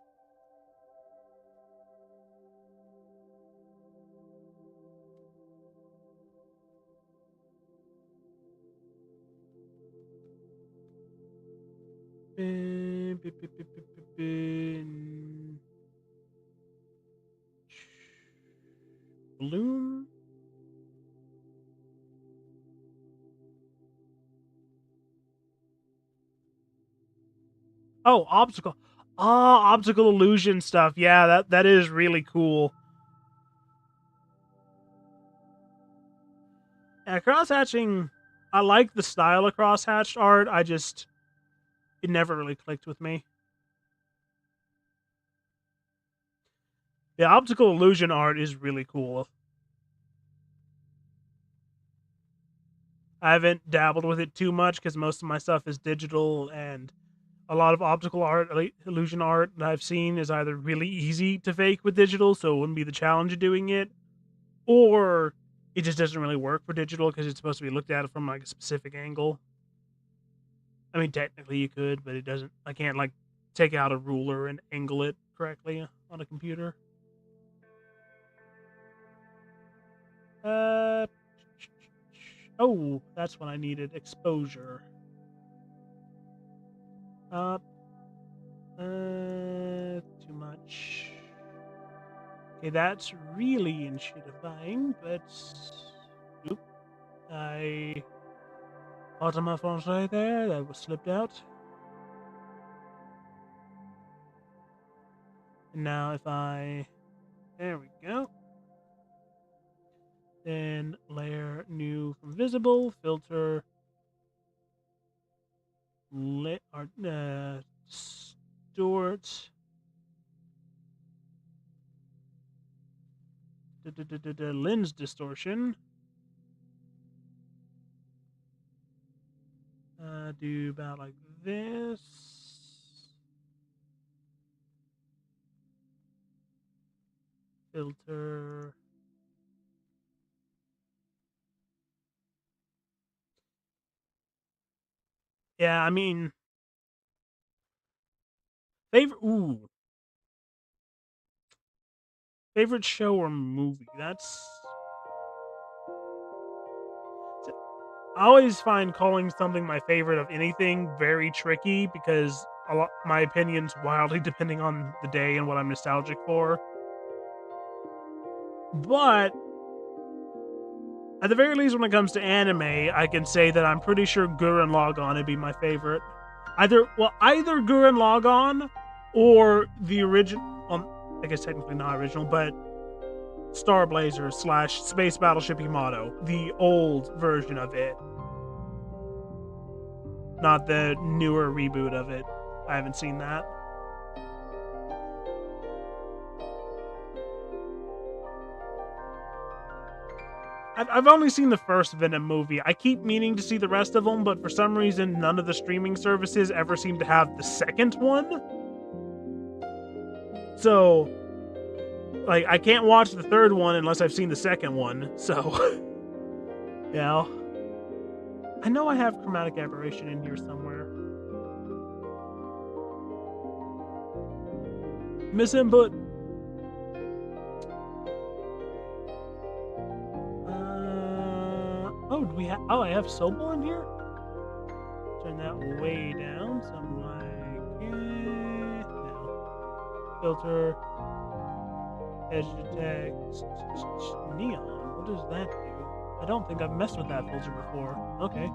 Balloon. Oh, optical. Optical illusion stuff. Yeah, that is really cool. Yeah, cross-hatching, I like the style of cross-hatched art. It never really clicked with me. Yeah, optical illusion art is really cool. I haven't dabbled with it too much because most of my stuff is digital, and a lot of optical art, illusion art that I've seen is either really easy to fake with digital, so it wouldn't be the challenge of doing it, or it just doesn't really work for digital because it's supposed to be looked at from like a specific angle. I mean, technically you could, but it doesn't. I can't like take out a ruler and angle it correctly on a computer. Uh, oh, that's what I needed. Exposure. Up. Too much. Okay, that's really inshittifying, but oop, I bottom my right there. That was slipped out. And now if there we go. Then layer new from visible, filter, distort, lens distortion. Do about like this. Filter. Yeah, I mean, favorite show or movie. I always find calling something my favorite of anything very tricky because my opinion's wildly depending on the day and what I'm nostalgic for. But at the very least, when it comes to anime, I can say that I'm pretty sure Gurren Lagann would be my favorite. Either Gurren Lagann or the original. Well, I guess technically not original, but Star Blazer / Space Battleship Yamato, the old version of it, not the newer reboot of it. I haven't seen that. I've only seen the first Venom movie. I keep meaning to see the rest of them, but for some reason, none of the streaming services ever seem to have the second one. So, like, I can't watch the third one unless I've seen the second one. So, yeah. I know I have Chromatic Aberration in here somewhere. Miss Input. Oh, do we have? Oh, I have Sobel in here. Turn that way down. Something like no. Filter. Edge detect. Neon. What does that do? I don't think I've messed with that filter before. Okay.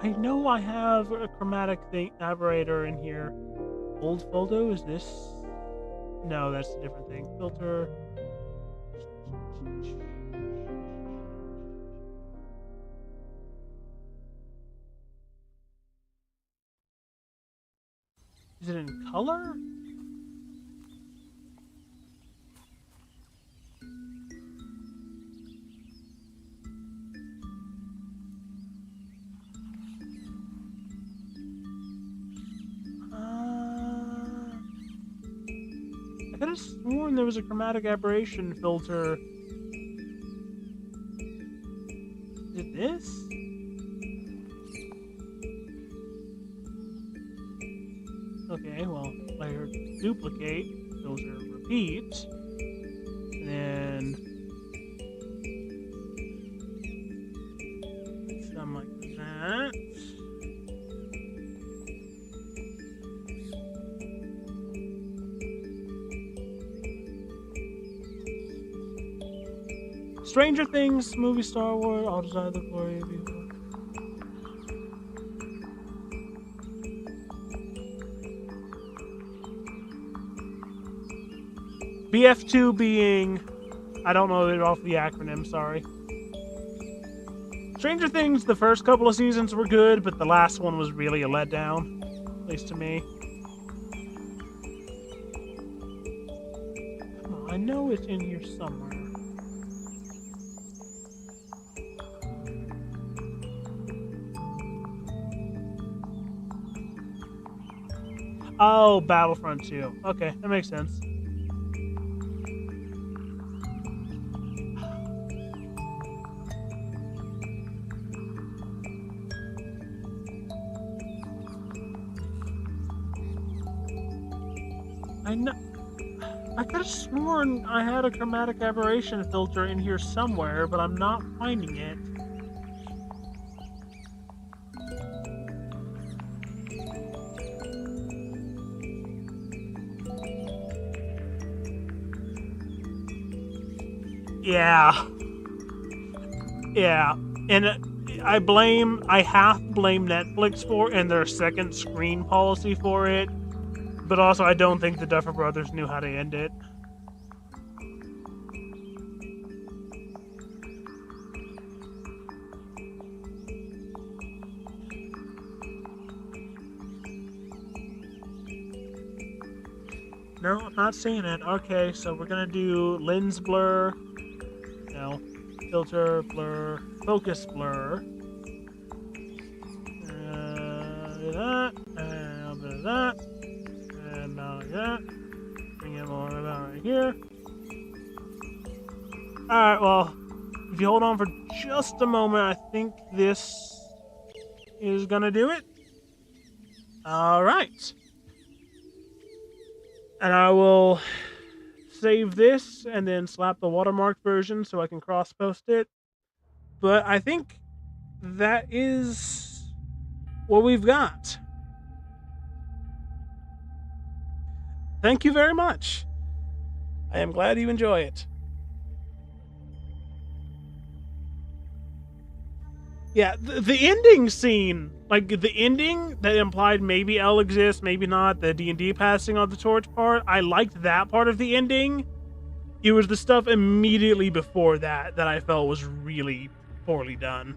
I know I have a chromatic aberrator in here. Old photo, is this? No, that's a different thing. Filter. Is it in color? I could have sworn there was a chromatic aberration filter. Is it this? Okay, well, layer duplicate, filter repeat, and then something like that. Stranger Things, movie, Star Wars, all desire the glory of you. BF2 being, I don't know it off the acronym, sorry. Stranger Things, the first couple of seasons were good, but the last one was really a letdown, at least to me. Come on, I know it's in here somewhere. Oh, Battlefront 2. Okay, that makes sense. I know. I could have sworn I had a chromatic aberration filter in here somewhere, but I'm not finding it. Yeah. Yeah. And I half blame Netflix for and their second screen policy for it, but also I don't think the Duffer Brothers knew how to end it. No, I'm not seeing it. Okay, so we're gonna do lens blur. No. Filter, blur, focus blur. Do that, and a bit of that, and about like that. Bring it more about right here. Alright, well, if you hold on for just a moment, I think this is gonna do it. Alright. And I will save this and then slap the watermark version so I can cross-post it. But I think that is what we've got. Thank you very much. I am glad you enjoy it. Yeah, the ending scene, like the ending that implied maybe L exists, maybe not, the D&D passing on the torch part, I liked that part of the ending. It was the stuff immediately before that that I felt was really poorly done.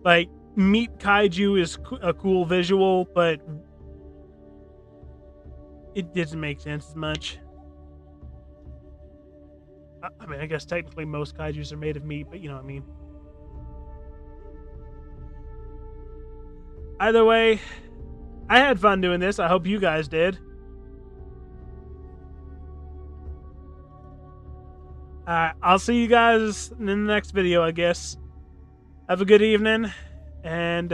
Like, Meat Kaiju is a cool visual, but it didn't make sense as much. I mean, I guess technically most kaijus are made of meat, but you know what I mean. Either way, I had fun doing this. I hope you guys did. I'll see you guys in the next video, I guess. Have a good evening, and